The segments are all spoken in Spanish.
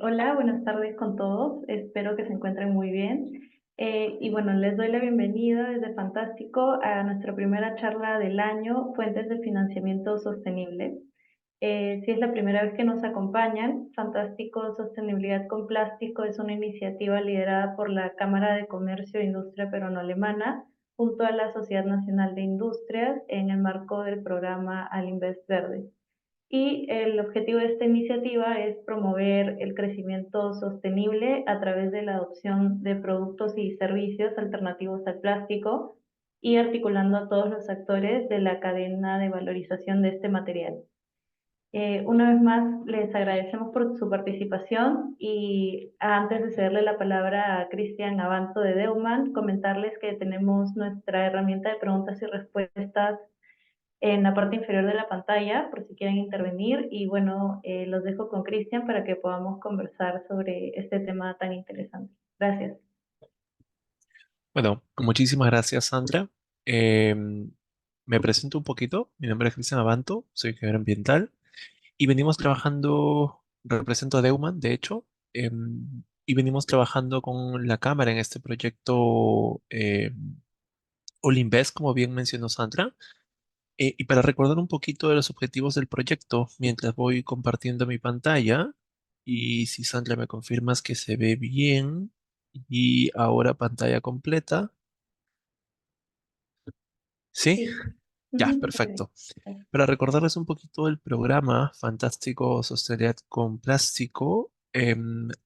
Hola, buenas tardes con todos. Espero que se encuentren muy bien. Y bueno, les doy la bienvenida desde Fantástico a nuestra primera charla del año, Fuentes de Financiamiento Sostenible. Si es la primera vez que nos acompañan, Fantástico Sostenibilidad con Plástico es una iniciativa liderada por la Cámara de Comercio e Industria Peruano-Alemana junto a la Sociedad Nacional de Industrias en el marco del programa Alinvest Verde. Y el objetivo de esta iniciativa es promover el crecimiento sostenible a través de la adopción de productos y servicios alternativos al plástico y articulando a todos los actores de la cadena de valorización de este material. Una vez más, les agradecemos por su participación y antes de cederle la palabra a Cristian Avanto de Deuman, comentarles que tenemos nuestra herramienta de preguntas y respuestas en la parte inferior de la pantalla por si quieren intervenir y bueno, los dejo con Cristian para que podamos conversar sobre este tema tan interesante. Gracias. Bueno, muchísimas gracias, Sandra. Me presento un poquito. Mi nombre es Cristian Abanto, soy ingeniero ambiental y venimos trabajando, represento a Deuman, de hecho, y venimos trabajando con la Cámara en este proyecto Olinvest, como bien mencionó Sandra. Y para recordar un poquito de los objetivos del proyecto, mientras voy compartiendo mi pantalla, y si Sandra me confirmas que se ve bien, y ahora pantalla completa. ¿Sí? Sí. Ya, Ujú, se ve. perfecto. Para recordarles un poquito el programa Fantástico Sostenibilidad con Plástico,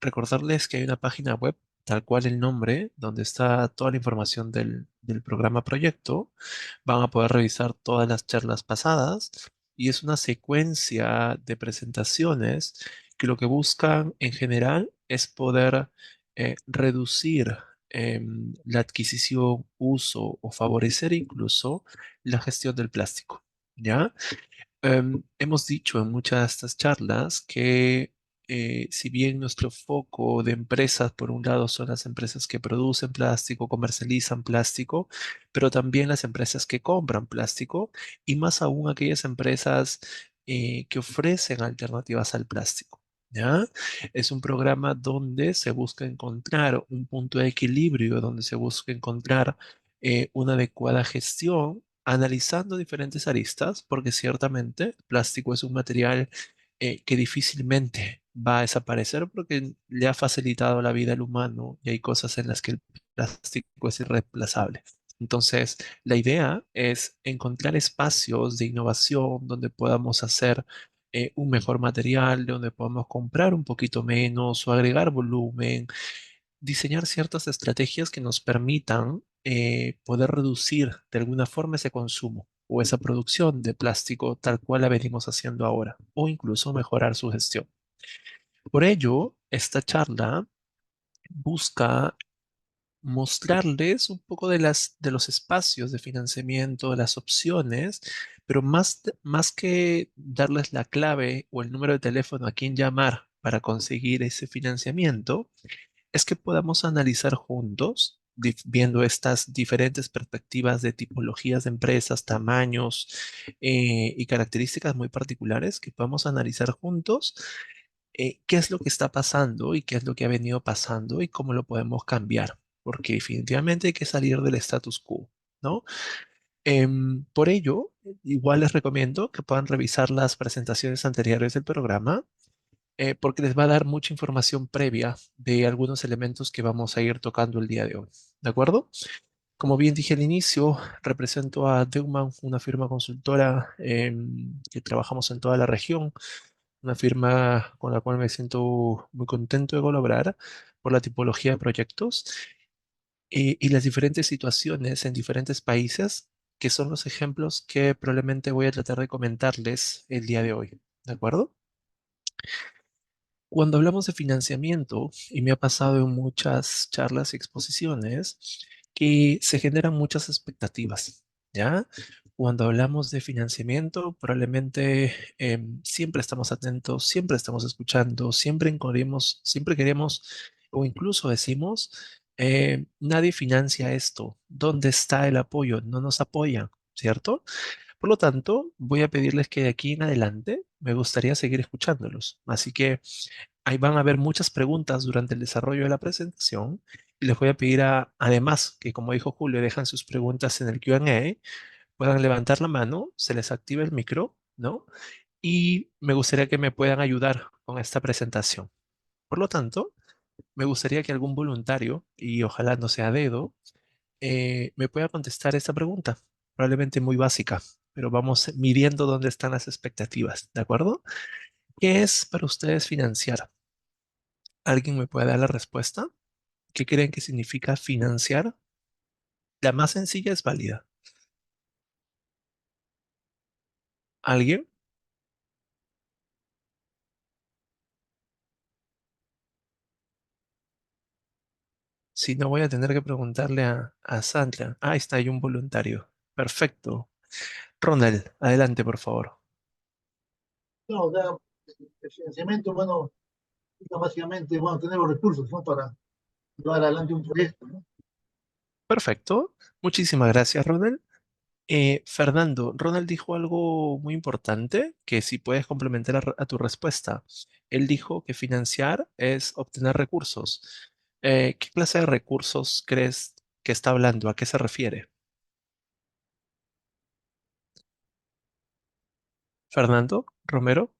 recordarles que hay una página web, tal cual el nombre, donde está toda la información del programa proyecto. Van a poder revisar todas las charlas pasadas y es una secuencia de presentaciones que lo que buscan en general es poder reducir la adquisición, uso o favorecer incluso la gestión del plástico. ¿Ya? Hemos dicho en muchas de estas charlas que si bien nuestro foco de empresas, por un lado, son las empresas que producen plástico, comercializan plástico, pero también las empresas que compran plástico y más aún aquellas empresas que ofrecen alternativas al plástico. ¿Ya? Es un programa donde se busca encontrar un punto de equilibrio, donde se busca encontrar una adecuada gestión analizando diferentes aristas, porque ciertamente el plástico es un material que difícilmente va a desaparecer porque le ha facilitado la vida al humano y hay cosas en las que el plástico es irreemplazable. Entonces, la idea es encontrar espacios de innovación donde podamos hacer un mejor material, donde podamos comprar un poquito menos o agregar volumen, diseñar ciertas estrategias que nos permitan poder reducir de alguna forma ese consumo o esa producción de plástico tal cual la venimos haciendo ahora, o incluso mejorar su gestión. Por ello, esta charla busca mostrarles un poco de los espacios de financiamiento, de las opciones, pero más que darles la clave o el número de teléfono a quien llamar para conseguir ese financiamiento, es que podamos analizar juntos, viendo estas diferentes perspectivas de tipologías de empresas, tamaños y características muy particulares, que podamos analizar juntos qué es lo que está pasando y qué es lo que ha venido pasando y cómo lo podemos cambiar, porque definitivamente hay que salir del status quo, ¿no? Por ello, igual les recomiendo que puedan revisar las presentaciones anteriores del programa porque les va a dar mucha información previa de algunos elementos que vamos a ir tocando el día de hoy. ¿De acuerdo? Como bien dije al inicio, represento a Deuman, una firma consultora que trabajamos en toda la región, una firma con la cual me siento muy contento de colaborar por la tipología de proyectos y las diferentes situaciones en diferentes países, que son los ejemplos que probablemente voy a tratar de comentarles el día de hoy. ¿De acuerdo? Cuando hablamos de financiamiento, y me ha pasado en muchas charlas y exposiciones, que se generan muchas expectativas, ¿ya? Cuando hablamos de financiamiento, probablemente siempre estamos atentos, siempre estamos escuchando, siempre queremos o incluso decimos, nadie financia esto, ¿dónde está el apoyo? No nos apoyan, ¿cierto? Por lo tanto, voy a pedirles que de aquí en adelante me gustaría seguir escuchándolos. Así que Ahí van a haber muchas preguntas durante el desarrollo de la presentación y les voy a pedir además que, como dijo Julio, dejan sus preguntas en el Q&A, puedan levantar la mano, se les activa el micro, ¿no? Y me gustaría que me puedan ayudar con esta presentación. Por lo tanto, me gustaría que algún voluntario, y ojalá no sea dedo, me pueda contestar esta pregunta, probablemente muy básica, pero vamos midiendo dónde están las expectativas, ¿de acuerdo? ¿Qué es para ustedes financiar? ¿Alguien me puede dar la respuesta? ¿Qué creen que significa financiar? La más sencilla es válida. ¿Alguien? Si no, voy a tener que preguntarle a Sandra. Ah, ahí está, hay un voluntario. Perfecto. Ronald, adelante, por favor. No, o sea, el financiamiento, bueno, básicamente, bueno, tener los recursos, ¿no? Para llevar adelante un proyecto, ¿no? Perfecto. Muchísimas gracias, Ronald. Fernando, Ronald dijo algo muy importante que si puedes complementar a tu respuesta. Él dijo que financiar es obtener recursos. ¿Qué clase de recursos crees que está hablando? ¿A qué se refiere? Fernando, Romero.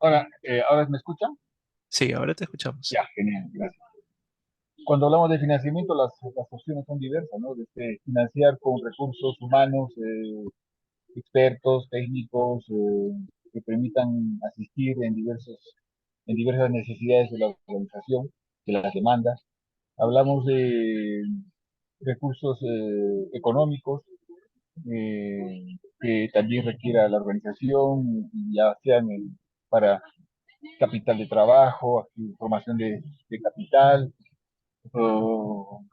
Ahora me escuchan. Sí, ahora te escuchamos. Ya, genial, gracias. Cuando hablamos de financiamiento, las opciones son diversas, ¿no? Desde financiar con recursos humanos, expertos, técnicos, que permitan asistir en diversas necesidades de la organización, de las demandas. Hablamos de recursos económicos que también requiera la organización, ya sean para capital de trabajo, formación de capital, o,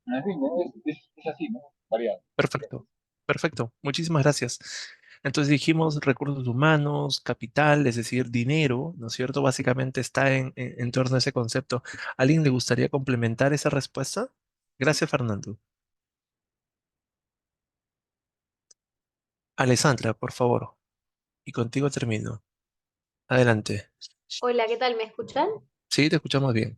en fin, ¿no? Es así, ¿no? Variado. Perfecto, perfecto. Muchísimas gracias. Entonces dijimos recursos humanos, capital, es decir, dinero, ¿no es cierto? Básicamente está en torno a ese concepto. ¿Alguien le gustaría complementar esa respuesta? Gracias, Fernando. Alessandra, por favor. Y contigo termino. Adelante. Hola, ¿qué tal? ¿Me escuchan? Sí, te escuchamos bien.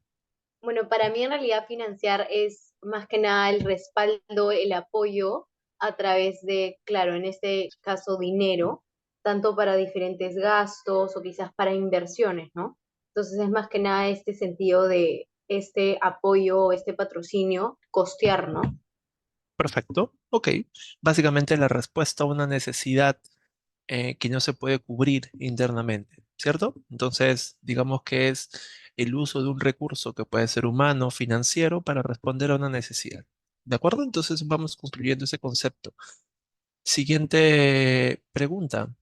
Bueno, para mí en realidad financiar es más que nada el respaldo, el apoyo a través de, claro, en este caso dinero, tanto para diferentes gastos o quizás para inversiones, ¿no? Entonces es más que nada este sentido de este apoyo, este patrocinio, costear, ¿no? Perfecto. Ok. Básicamente la respuesta a una necesidad que no se puede cubrir internamente, ¿cierto? Entonces, digamos que es el uso de un recurso que puede ser humano, financiero, para responder a una necesidad. ¿De acuerdo? Entonces vamos construyendo ese concepto. Siguiente pregunta.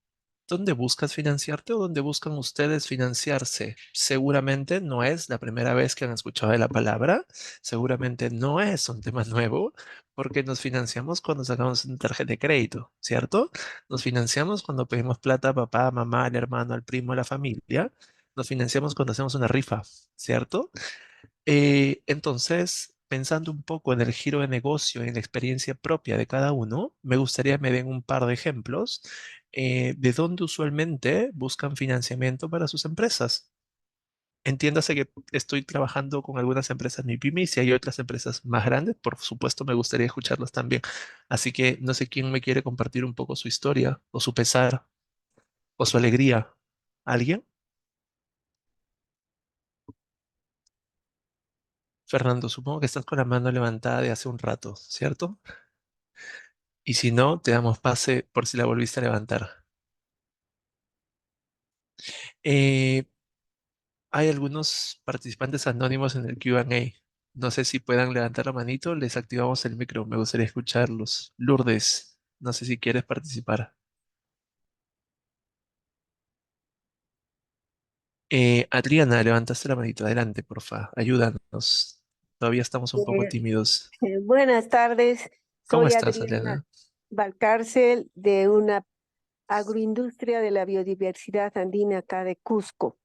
¿Dónde buscas financiarte o dónde buscan ustedes financiarse? Seguramente no es la primera vez que han escuchado de la palabra, seguramente no es un tema nuevo, porque nos financiamos cuando sacamos una tarjeta de crédito, ¿cierto? Nos financiamos cuando pedimos plata a papá, mamá, al hermano, al primo, a la familia. Nos financiamos cuando hacemos una rifa, ¿cierto? Entonces, pensando un poco en el giro de negocio y en la experiencia propia de cada uno, me gustaría que me den un par de ejemplos de dónde usualmente buscan financiamiento para sus empresas. Entiéndase que estoy trabajando con algunas empresas MIPYME y hay otras empresas más grandes, por supuesto me gustaría escucharlas también. Así que no sé quién me quiere compartir un poco su historia o su pesar o su alegría. ¿Alguien? Fernando, supongo que estás con la mano levantada de hace un rato, ¿cierto? Y si no, te damos pase por si la volviste a levantar. Eh, hay algunos participantes anónimos en el Q&A. No sé si puedan levantar la manito, les activamos el micro. Me gustaría escucharlos. Lourdes, no sé si quieres participar. Adriana, levantaste la manito. Adelante, porfa. Ayúdanos. Todavía estamos un poco Eh, tímidos. Buenas tardes, ¿Cómo soy estás, Adriana Adriana? Valcárcel de una agroindustria de la biodiversidad andina acá de Cusco.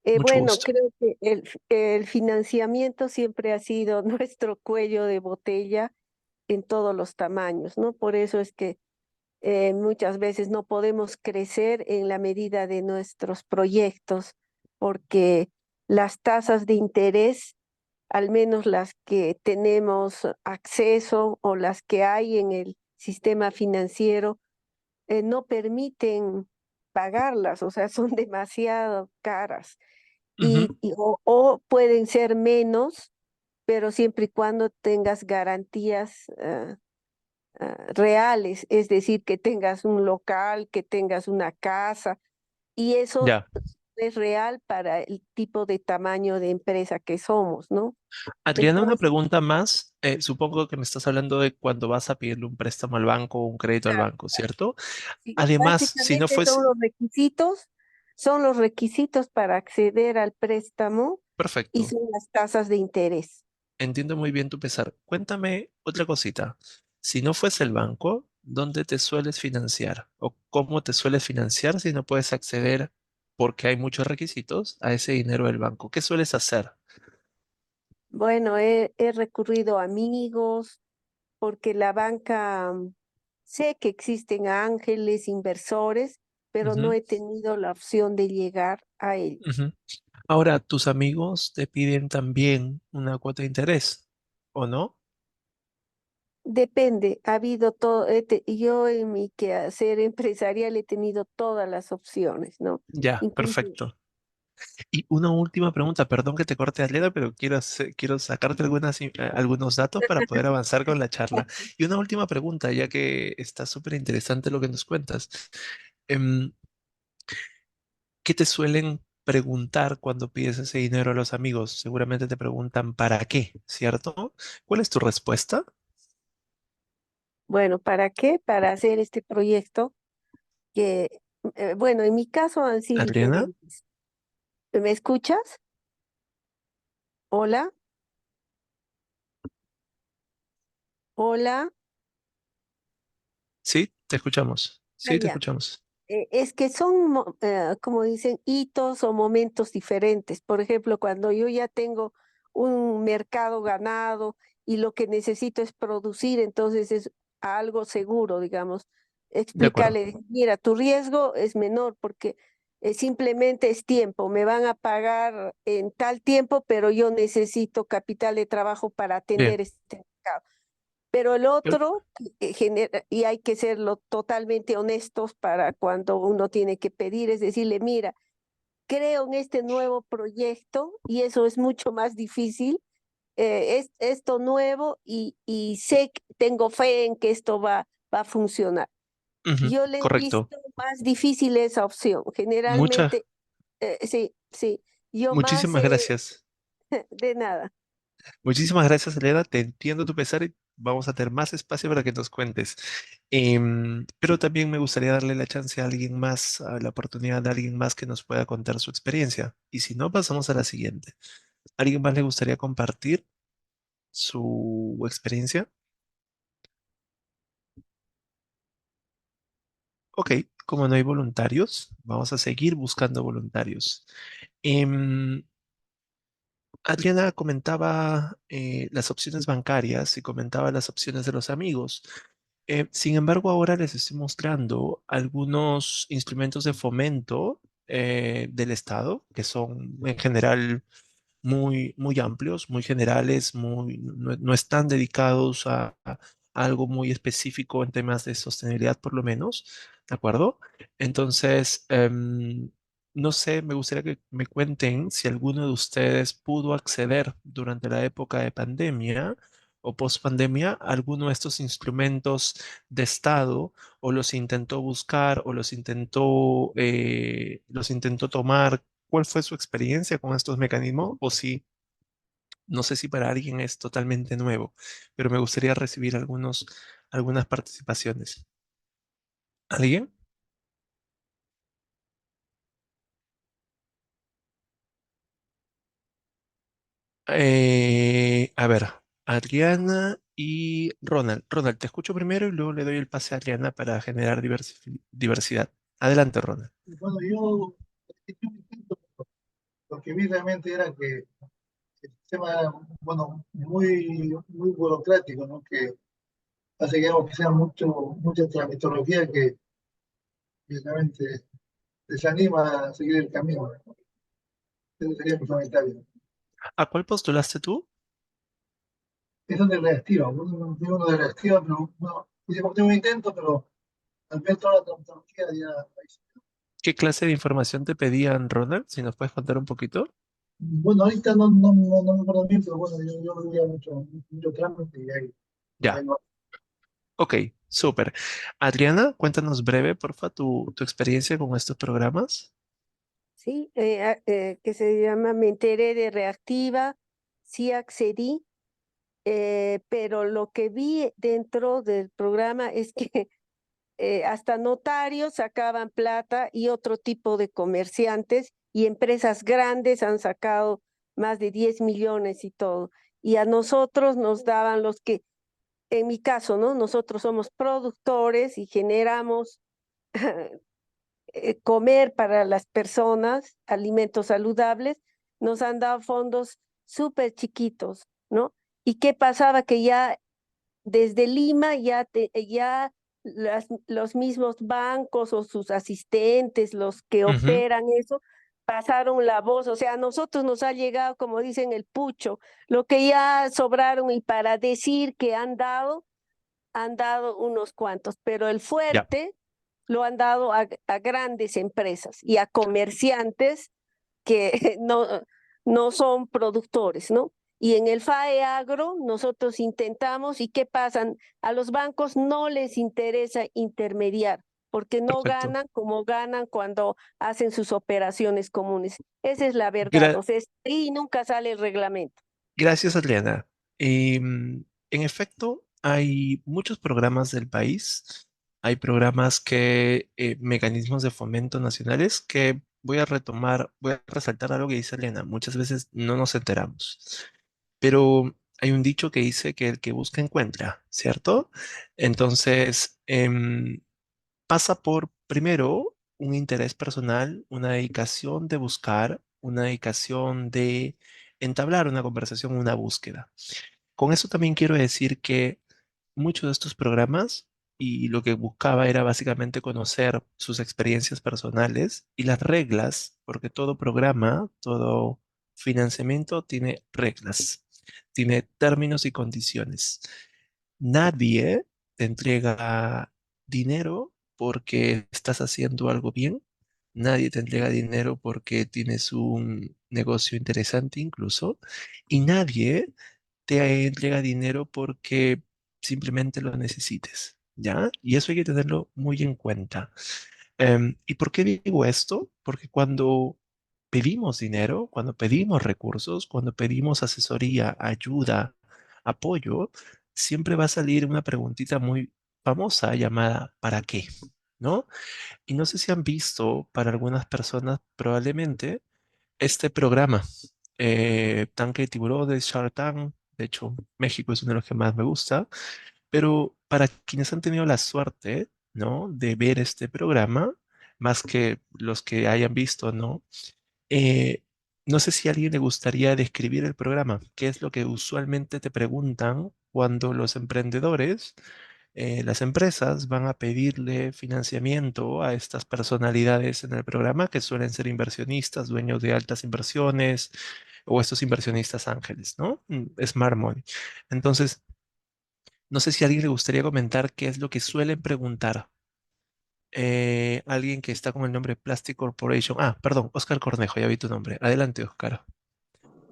Mucho Bueno, gusto. creo que el financiamiento siempre ha sido nuestro cuello de botella en todos los tamaños, ¿no? Por eso es que muchas veces no podemos crecer en la medida de nuestros proyectos porque las tasas de interés, al menos las que tenemos acceso o las que hay en el sistema financiero, no permiten pagarlas, o sea, son demasiado caras Ujú. o pueden ser menos, pero siempre y cuando tengas garantías reales, es decir, que tengas un local, que tengas una casa, y eso Ya. es real para el tipo de tamaño de empresa que somos, ¿no? Adriana, una Entonces, pregunta más. Supongo que me estás hablando de cuando vas a pedirle un préstamo al banco o un crédito al claro, banco, ¿cierto? sí, Además, si no básicamente fuese... son los requisitos para acceder al préstamo y Perfecto. son las tasas de interés. Entiendo muy bien tu pesar. Cuéntame otra cosita. Si no fuese el banco, ¿dónde te sueles financiar? ¿O cómo te sueles financiar si no puedes acceder porque hay muchos requisitos a ese dinero del banco? ¿Qué sueles hacer? Bueno, he recurrido a amigos porque la banca, sé que existen ángeles inversores, pero no Ujú, he tenido la opción de llegar a ellos. ujú. Ahora, ¿tus amigos te piden también una cuota de interés o no? Depende, ha habido todo, yo en mi quehacer empresarial he tenido todas las opciones, ¿no? Ya, Incluso, perfecto. Y una última pregunta, perdón que te corte, Adriana, pero quiero sacarte algunos datos para poder avanzar con la charla. Y una última pregunta, ya que está súper interesante lo que nos cuentas. Em, ¿Qué te suelen preguntar cuando pides ese dinero a los amigos? Seguramente te preguntan ¿para qué? ¿Cierto? ¿Cuál es tu respuesta, bueno, ¿para qué? Para hacer este proyecto que, bueno, en mi caso han sido Adriana? diferentes. ¿Me escuchas? Hola, hola. Sí, te escuchamos. Ah, Sí, te ya. escuchamos. Es que son, como dicen, hitos o momentos diferentes. Por ejemplo, cuando yo ya tengo un mercado ganado y lo que necesito es producir, entonces es algo seguro, digamos. De acuerdo. Explicarle, mira, tu riesgo es menor porque simplemente es tiempo. Me van a pagar en tal tiempo, pero yo necesito capital de trabajo para Bien. atender este mercado. Pero el Pero- otro, y hay que serlo totalmente honestos para cuando uno tiene que pedir, es decirle, mira, creo en este nuevo proyecto y eso es mucho más difícil, es esto nuevo y sé, tengo fe en que esto va a funcionar. Ujú, Yo le he correcto. visto más difícil esa opción. Muchas, Generalmente, sí, sí, yo más muchísimas gracias. de nada. Muchísimas gracias, Elena. Te entiendo tu pesar y vamos a tener más espacio para que nos cuentes. Pero también me gustaría darle la chance a alguien más, a la oportunidad de alguien más que nos pueda contar su experiencia. Y si no, pasamos a la siguiente. ¿Alguien más le gustaría compartir su experiencia? Ok, como no hay voluntarios, vamos a seguir buscando voluntarios. Em, Adriana comentaba las opciones bancarias y comentaba las opciones de los amigos. Sin embargo, ahora les estoy mostrando algunos instrumentos de fomento del Estado, que son en general muy amplios, muy generales, no están dedicados a algo muy específico en temas de sostenibilidad, por lo menos, ¿de acuerdo? Entonces, no sé, me gustaría que me cuenten si alguno de ustedes pudo acceder durante la época de pandemia o post-pandemia a alguno de estos instrumentos de Estado o los intentó buscar o los intentó tomar. ¿Cuál fue su experiencia con estos mecanismos? O si, no sé si para alguien es totalmente nuevo, pero me gustaría recibir algunas participaciones. ¿Alguien? A ver, Adriana y Ronald. Ronald, te escucho primero y luego le doy el pase a Adriana para generar diversidad. Adelante, Ronald. Bueno, yo lo que vi realmente era que el sistema era, bueno, muy burocrático, ¿no? Que hace que sea mucha tramitología que realmente desanima a seguir el camino. Eso sería fundamental. ¿A cuál postulaste tú? Eso de reactiva, uno de reactiva, pero no, hicimos un intento, pero al ver toda la tramitología ya... ¿Qué clase de información te pedían, Ronald? Si nos puedes contar un poquito. Bueno, ahorita no me acuerdo bien, pero bueno, yo veía mucho trámite y ahí Ya, no. ok, súper. Adriana, cuéntanos breve, porfa, tu experiencia con estos programas. Sí, que se llama Me enteré de Reactiva, sí accedí, pero lo que vi dentro del programa es que hasta notarios sacaban plata y otro tipo de comerciantes y empresas grandes han sacado más de 10 millones y todo. Y a nosotros nos daban los que, en mi caso, ¿no? Nosotros somos productores y generamos comer para las personas, alimentos saludables, nos han dado fondos súper chiquitos, ¿no? ¿Y qué pasaba? Que ya desde Lima ya los mismos bancos o sus asistentes, los que Ujú. operan eso, pasaron la voz. O sea, a nosotros nos ha llegado, como dicen, el pucho, lo que ya sobraron y para decir que han dado unos cuantos, pero el Ya, fuerte lo han dado a grandes empresas y a comerciantes que no son productores, ¿no? Y en el FAE Agro nosotros intentamos, ¿y qué pasa? A los bancos no les interesa intermediar, porque no perfecto. ganan como ganan cuando hacen sus operaciones comunes. Esa es la verdad, Gra- o sea, y nunca sale el reglamento. Gracias, Adriana. En efecto, hay muchos programas del país. Hay programas mecanismos de fomento nacionales que voy a retomar, voy a resaltar algo que dice Adriana. Muchas veces no nos enteramos. Pero hay un dicho que dice que el que busca encuentra, ¿cierto? Entonces, pasa por, primero, un interés personal, una dedicación de buscar, una dedicación de entablar una conversación, una búsqueda. Con eso también quiero decir que muchos de estos programas y lo que buscaba era básicamente conocer sus experiencias personales y las reglas, porque todo programa, todo financiamiento tiene reglas, tiene términos y condiciones. Nadie te entrega dinero porque estás haciendo algo bien. Nadie te entrega dinero porque tienes un negocio interesante incluso. Y nadie te entrega dinero porque simplemente lo necesites, ¿ya? Y eso hay que tenerlo muy en cuenta. ¿Y por qué digo esto? Porque cuando pedimos dinero, cuando pedimos recursos, cuando pedimos asesoría, ayuda, apoyo, siempre va a salir una preguntita muy famosa llamada ¿para qué? ¿No? Y no sé si han visto, para algunas personas probablemente, este programa, Tanque de Tiburón de Shark Tank. De hecho, México es uno de los que más me gusta. Pero para quienes han tenido la suerte, ¿no? De ver este programa, más que los que hayan visto, ¿no? Eh, no sé si a alguien le gustaría describir el programa. ¿Qué es lo que usualmente te preguntan cuando los emprendedores, las empresas van a pedirle financiamiento a estas personalidades en el programa, que suelen ser inversionistas, dueños de altas inversiones o estos inversionistas ángeles, ¿no? Smart Money. Entonces, no sé si a alguien le gustaría comentar qué es lo que suelen preguntar. Alguien que está con el nombre Plastic Corporation. Ah, perdón, Oscar Cornejo, ya vi tu nombre. Adelante, Oscar.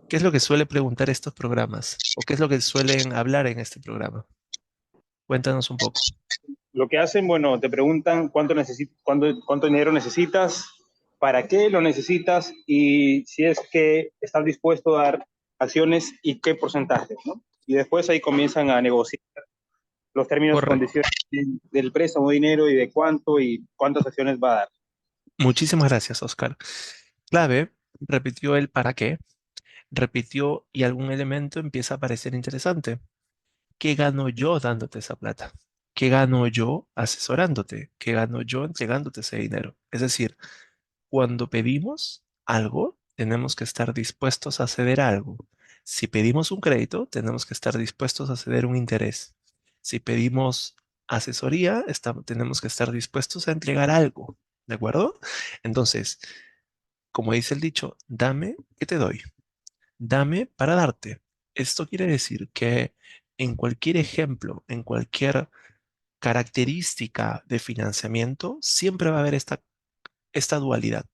¿Qué es lo que suele preguntar estos programas? ¿O qué es lo que suelen hablar en este programa? Cuéntanos un poco. Lo que hacen, bueno, te preguntan cuánto dinero necesitas, para qué lo necesitas y si es que estás dispuesto a dar acciones y qué porcentaje, ¿no? Y después ahí comienzan a negociar los términos y Correcto. condiciones del préstamo de dinero y de cuánto y cuántas acciones va a dar. Muchísimas gracias, Oscar. Clave, repitió el para qué, repitió y algún elemento empieza a parecer interesante. ¿Qué gano yo dándote esa plata? ¿Qué gano yo asesorándote? ¿Qué gano yo entregándote ese dinero? Es decir, cuando pedimos algo, tenemos que estar dispuestos a ceder algo. Si pedimos un crédito, tenemos que estar dispuestos a ceder un interés. Si pedimos asesoría, tenemos que estar dispuestos a entregar algo, ¿de acuerdo? Entonces, como dice el dicho, dame que te doy. Dame para darte. Esto quiere decir que en cualquier ejemplo, en cualquier característica de financiamiento, siempre va a haber esta dualidad.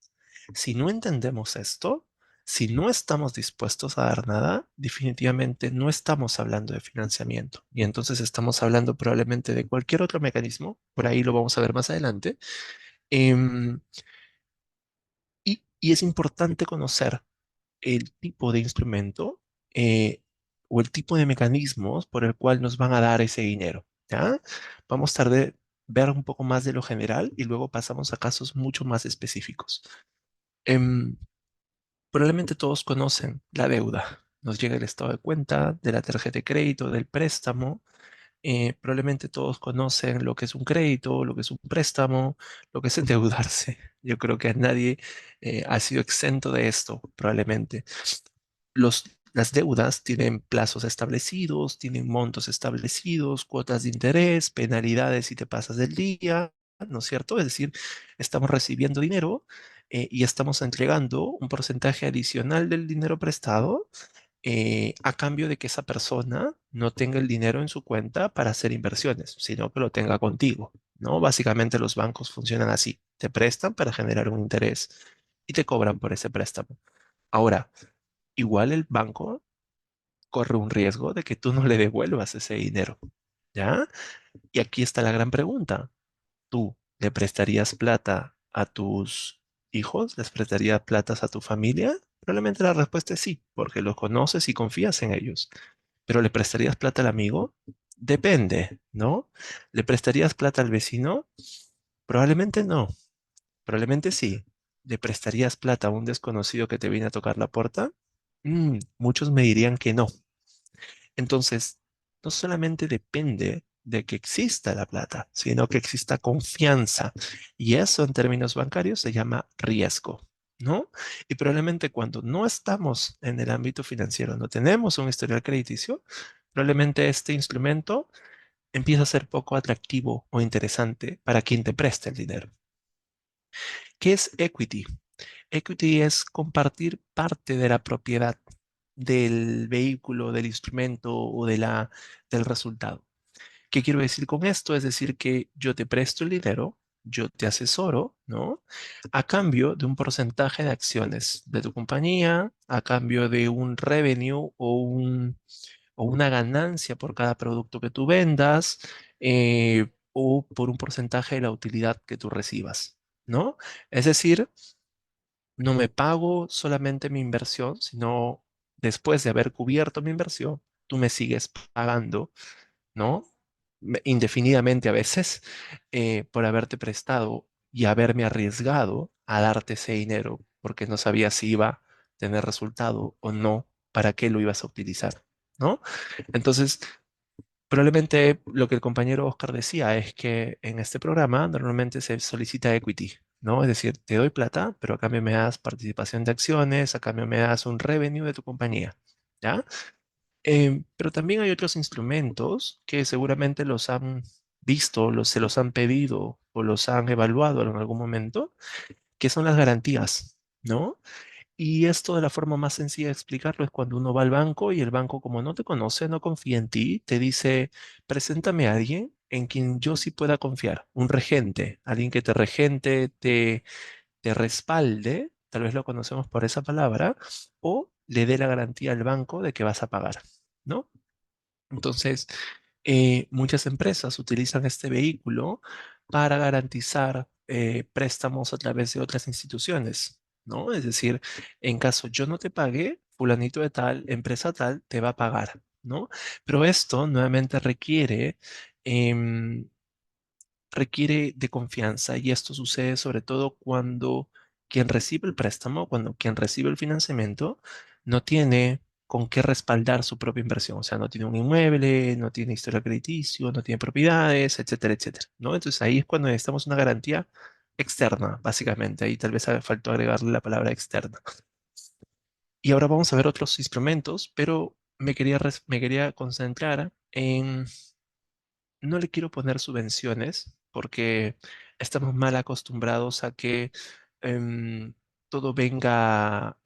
Si no entendemos esto, si no estamos dispuestos a dar nada, definitivamente no estamos hablando de financiamiento. Y entonces estamos hablando probablemente de cualquier otro mecanismo, por ahí lo vamos a ver más adelante. em, y es importante conocer el tipo de instrumento eh, o el tipo de mecanismos por el cual nos van a dar ese dinero, ¿ya? Vamos a ver un poco más de lo general y luego pasamos a casos mucho más específicos. Em, Probablemente todos conocen la deuda. Nos llega el estado de cuenta de la tarjeta de crédito, del préstamo. Probablemente todos conocen lo que es un crédito, lo que es un préstamo, lo que es endeudarse. Yo creo que nadie ha sido exento de esto, probablemente. Las deudas tienen plazos establecidos, tienen montos establecidos, cuotas de interés, penalidades si te pasas del día, ¿no es cierto? Es decir, estamos recibiendo dinero y estamos entregando un porcentaje adicional del dinero prestado a cambio de que esa persona no tenga el dinero en su cuenta para hacer inversiones, sino que lo tenga contigo, ¿no? Básicamente los bancos funcionan así, te prestan para generar un interés y te cobran por ese préstamo. Ahora, igual el banco corre un riesgo de que tú no le devuelvas ese dinero, ¿ya? Y aquí está la gran pregunta. ¿Tú le prestarías plata a tus hijos? ¿Les prestarías platas a tu familia? Probablemente la respuesta es sí, porque los conoces y confías en ellos. ¿Pero le prestarías plata al amigo? Depende, ¿no? ¿Le prestarías plata al vecino? Probablemente no, probablemente sí. ¿Le prestarías plata a un desconocido que te viene a tocar la puerta? Muchos me dirían que no. Entonces, no solamente depende de que exista la plata, sino que exista confianza. Y eso en términos bancarios se llama riesgo, ¿no? Y probablemente cuando no estamos en el ámbito financiero, no tenemos un historial crediticio, probablemente este instrumento empieza a ser poco atractivo o interesante para quien te preste el dinero. ¿Qué es equity? Equity es compartir parte de la propiedad del vehículo, del instrumento o del resultado. ¿Qué quiero decir con esto? Es decir, que yo te presto el dinero, yo te asesoro, ¿no? A cambio de un porcentaje de acciones de tu compañía, a cambio de un revenue o una ganancia por cada producto que tú vendas, o por un porcentaje de la utilidad que tú recibas, ¿no? Es decir, no me pago solamente mi inversión, sino después de haber cubierto mi inversión, tú me sigues pagando, ¿no? Indefinidamente a veces, por haberte prestado y haberme arriesgado a darte ese dinero, porque no sabía si iba a tener resultado o no, para qué lo ibas a utilizar, ¿no? Entonces, probablemente lo que el compañero Oscar decía es que en este programa normalmente se solicita equity, ¿no? Es decir, te doy plata, pero a cambio me das participación de acciones, a cambio me das un revenue de tu compañía, ¿ya? Pero también hay otros instrumentos que seguramente los han visto, se los han pedido o los han evaluado en algún momento, que son las garantías, ¿no? Y esto de la forma más sencilla de explicarlo es cuando uno va al banco y el banco, como no te conoce, no confía en ti, te dice, preséntame a alguien en quien yo sí pueda confiar, un regente, alguien que te regente, te respalde, tal vez lo conocemos por esa palabra, o le dé la garantía al banco de que vas a pagar, ¿no? Entonces, muchas empresas utilizan este vehículo para garantizar préstamos a través de otras instituciones, ¿no? Es decir, en caso yo no te pague, fulanito de tal, empresa tal, te va a pagar, ¿no? Pero esto nuevamente em, requiere de confianza y esto sucede sobre todo cuando quien recibe el préstamo, cuando quien recibe el financiamiento, no tiene con qué respaldar su propia inversión. O sea, no tiene un inmueble, no tiene historial crediticio, no tiene propiedades, etcétera, etcétera, ¿no? Entonces ahí es cuando necesitamos una garantía externa, básicamente. Ahí tal vez faltó agregarle la palabra externa. Y ahora vamos a ver otros instrumentos, pero me quería concentrar en no le quiero poner subvenciones porque estamos mal acostumbrados a que em, todo venga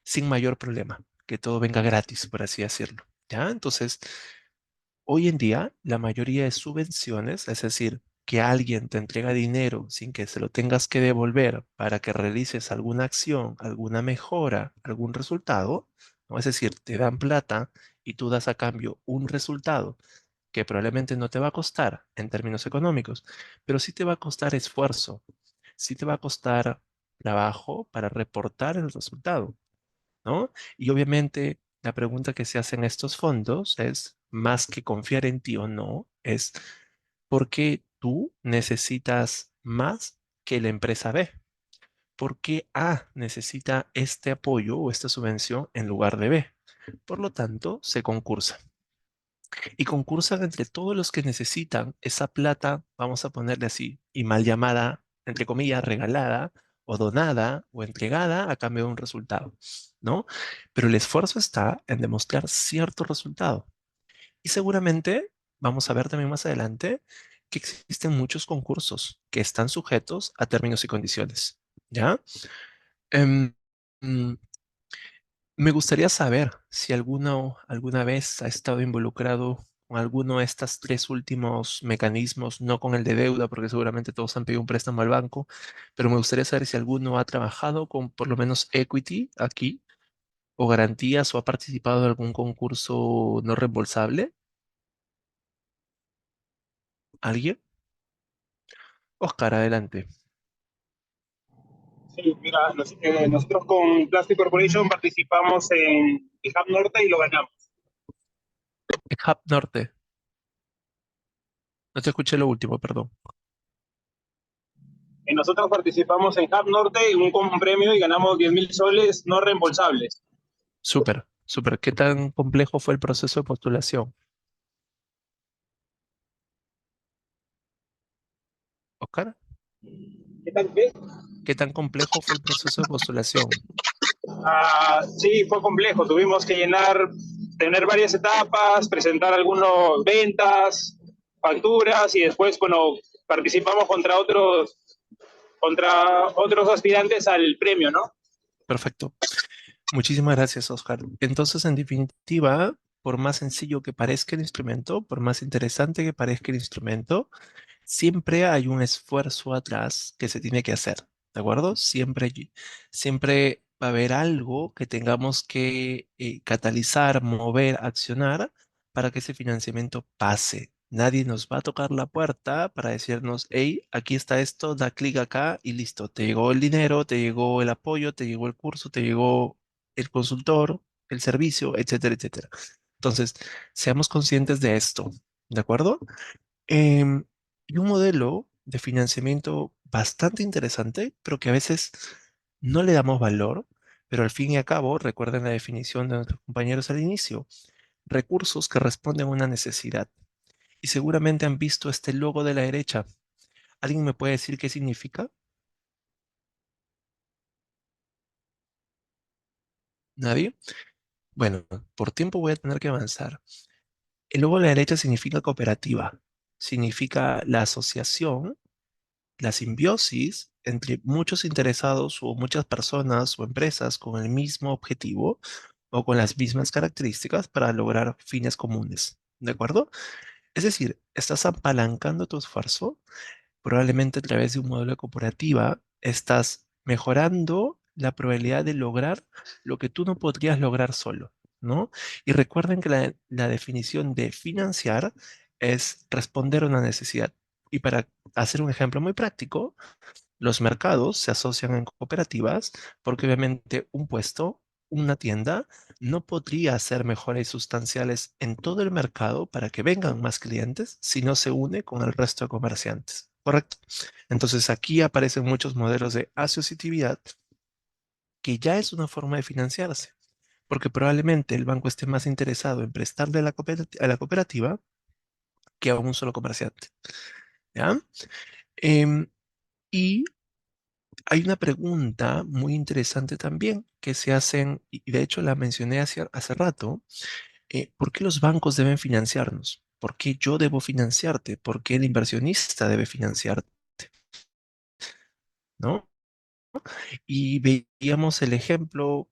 sin mayor problema, que todo venga gratis, por así decirlo. ¿Ya? Entonces, hoy en día, la mayoría de subvenciones, es decir, que alguien te entrega dinero sin que se lo tengas que devolver para que realices alguna acción, alguna mejora, algún resultado, ¿no? Es decir, te dan plata y tú das a cambio un resultado que probablemente no te va a costar en términos económicos, pero sí te va a costar esfuerzo, sí te va a costar trabajo para reportar el resultado, ¿no? Y obviamente la pregunta que se hace en estos fondos es, más que confiar en ti o no, es ¿por qué tú necesitas más que la empresa B? ¿Por qué A necesita este apoyo o esta subvención en lugar de B? Por lo tanto, se concursa. Y concursan entre todos los que necesitan esa plata, vamos a ponerle así, y mal llamada, entre comillas, regalada o donada o entregada a cambio de un resultado, ¿no? Pero el esfuerzo está en demostrar cierto resultado. Y seguramente vamos a ver también más adelante que existen muchos concursos que están sujetos a términos y condiciones, ¿ya? Em, mm, Me gustaría saber si alguna vez ha estado involucrado con alguno de estos tres últimos mecanismos, no con el de deuda, porque seguramente todos han pedido un préstamo al banco, pero me gustaría saber si alguno ha trabajado con por lo menos equity aquí o garantías o ha participado en algún concurso no reembolsable. ¿Alguien? Oscar, adelante. Sí, mira, nosotros con Plastic Corporation participamos en el Hub Norte y lo ganamos. Hub Norte. No te escuché lo último, perdón. Nosotros participamos en Hub Norte en un premio y ganamos 10.000 soles no reembolsables. Súper, súper. ¿Qué tan complejo fue el proceso de postulación, Oscar? ¿Qué tal? ¿Qué? ¿Qué tan complejo fue el proceso de postulación? Sí, fue complejo. Tuvimos que tener varias etapas, presentar algunas ventas, facturas y después, bueno, participamos contra otros aspirantes al premio, ¿no? Perfecto. Muchísimas gracias, Oscar. Entonces, en definitiva, por más sencillo que parezca el instrumento, por más interesante que parezca el instrumento, siempre hay un esfuerzo atrás que se tiene que hacer, ¿de acuerdo? Siempre va a haber algo que tengamos que catalizar, mover, accionar para que ese financiamiento pase. Nadie nos va a tocar la puerta para decirnos, hey, aquí está esto, da clic acá y listo. Te llegó el dinero, te llegó el apoyo, te llegó el curso, te llegó el consultor, el servicio, etcétera, etcétera. Entonces, seamos conscientes de esto, ¿de acuerdo? Em, y un modelo de financiamiento bastante interesante, pero que a veces no le damos valor, pero al fin y al cabo, recuerden la definición de nuestros compañeros al inicio, recursos que responden a una necesidad. Y seguramente han visto este logo de la derecha. ¿Alguien me puede decir qué significa? ¿Nadie? Bueno, por tiempo voy a tener que avanzar. El logo de la derecha significa cooperativa, significa la asociación, la simbiosis entre muchos interesados o muchas personas o empresas con el mismo objetivo o con las mismas características para lograr fines comunes. ¿De acuerdo? Es decir, estás apalancando tu esfuerzo, probablemente a través de un modelo de cooperativa, estás mejorando la probabilidad de lograr lo que tú no podrías lograr solo, ¿no? Y recuerden que la definición de financiar es responder a una necesidad. Y para hacer un ejemplo muy práctico, los mercados se asocian en cooperativas porque obviamente un puesto, una tienda, no podría hacer mejoras sustanciales en todo el mercado para que vengan más clientes si no se une con el resto de comerciantes. ¿Correcto? Entonces aquí aparecen muchos modelos de asociatividad que ya es una forma de financiarse, porque probablemente el banco esté más interesado en prestarle a a la cooperativa que a un solo comerciante. ¿Ya? Em, y hay una pregunta muy interesante también que se hacen, y de hecho la mencioné hace rato, ¿por qué los bancos deben financiarnos? ¿Por qué yo debo financiarte? ¿Por qué el inversionista debe financiarte? ¿No? Y veíamos el ejemplo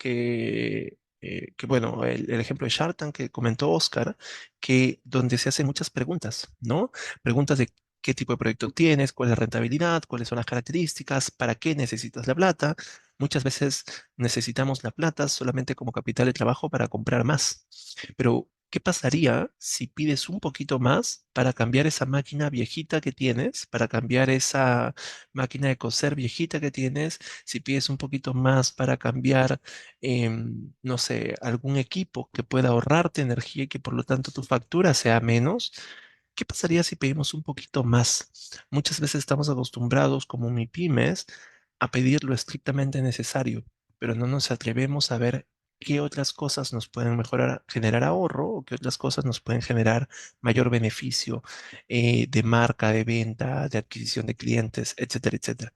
bueno, el ejemplo de Shark Tank que comentó Oscar, que donde se hacen muchas preguntas, ¿no? Preguntas de qué tipo de proyecto tienes, cuál es la rentabilidad, cuáles son las características, para qué necesitas la plata. Muchas veces necesitamos la plata solamente como capital de trabajo para comprar más. Pero, ¿qué pasaría si pides un poquito más para cambiar esa máquina viejita que tienes, para cambiar esa máquina de coser viejita que tienes, si pides un poquito más para cambiar, no sé, algún equipo que pueda ahorrarte energía y que por lo tanto tu factura sea menos? ¿Qué pasaría si pedimos un poquito más? Muchas veces estamos acostumbrados como MIPYMES a pedir lo estrictamente necesario, pero no nos atrevemos a ver qué otras cosas nos pueden mejorar, generar ahorro o qué otras cosas nos pueden generar mayor beneficio de marca, de venta, de adquisición de clientes, etcétera, etcétera.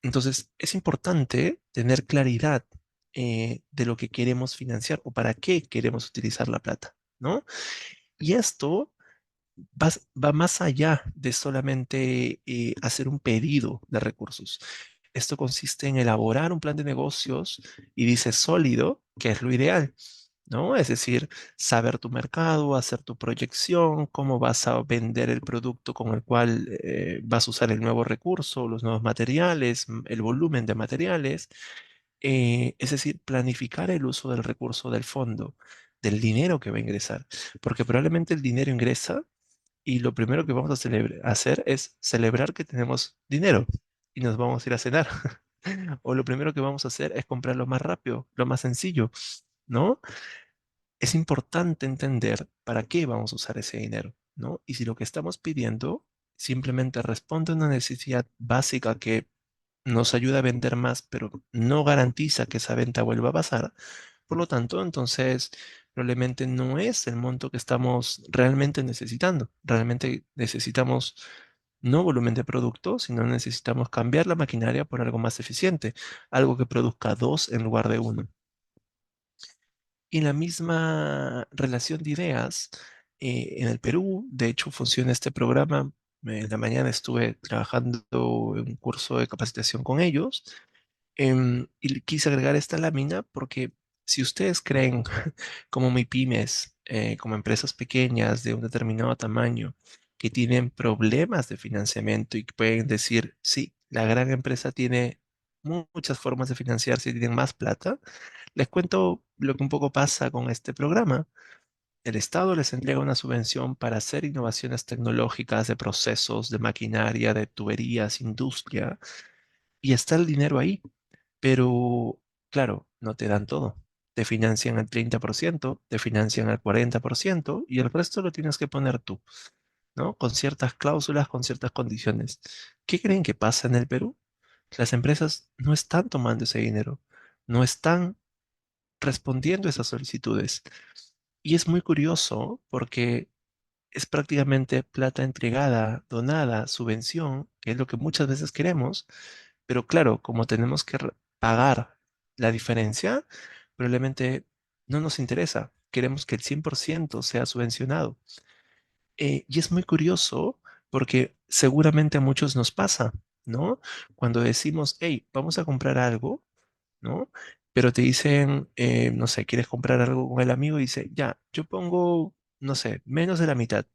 Entonces, es importante tener claridad de lo que queremos financiar o para qué queremos utilizar la plata, ¿no? Y esto va más allá de solamente hacer un pedido de recursos. Esto consiste en elaborar un plan de negocios y dice sólido, que es lo ideal, ¿no? Es decir, saber tu mercado, hacer tu proyección, cómo vas a vender el producto con el cual vas a usar el nuevo recurso, los nuevos materiales, el volumen de materiales. Es decir, planificar el uso del recurso del fondo, del dinero que va a ingresar, porque probablemente el dinero ingresa y lo primero que vamos a hacer es celebrar que tenemos dinero y nos vamos a ir a cenar. O lo primero que vamos a hacer es comprar lo más rápido, lo más sencillo, ¿no? Es importante entender para qué vamos a usar ese dinero, ¿no? Y si lo que estamos pidiendo simplemente responde a una necesidad básica que nos ayuda a vender más, pero no garantiza que esa venta vuelva a pasar, por lo tanto, entonces probablemente no es el monto que estamos realmente necesitando. Realmente necesitamos no volumen de producto, sino necesitamos cambiar la maquinaria por algo más eficiente, algo que produzca dos en lugar de uno. Y la misma relación de ideas, en el Perú, de hecho, funciona este programa. En la mañana estuve trabajando en un curso de capacitación con ellos, y quise agregar esta lámina porque si ustedes creen, como MIPYMES, como empresas pequeñas de un determinado tamaño, que tienen problemas de financiamiento y que pueden decir, sí, la gran empresa tiene muchas formas de financiarse y tienen más plata, les cuento lo que un poco pasa con este programa. El Estado les entrega una subvención para hacer innovaciones tecnológicas de procesos, de maquinaria, de tuberías, industria, y está el dinero ahí. Pero, claro, no te dan todo. Te financian el 30%, te financian el 40% y el resto lo tienes que poner tú, ¿no? Con ciertas cláusulas, con ciertas condiciones. ¿Qué creen que pasa en el Perú? Las empresas no están tomando ese dinero, no están respondiendo a esas solicitudes. Y es muy curioso porque es prácticamente plata entregada, donada, subvención, que es lo que muchas veces queremos, pero claro, como tenemos que pagar la diferencia, probablemente no nos interesa. Queremos que el 100% sea subvencionado. Y es muy curioso porque seguramente a muchos nos pasa, ¿no? Cuando decimos, hey, vamos a comprar algo, ¿no? Pero te dicen, no sé, quieres comprar algo con el amigo y dice, ya, yo pongo, no sé, menos de la mitad,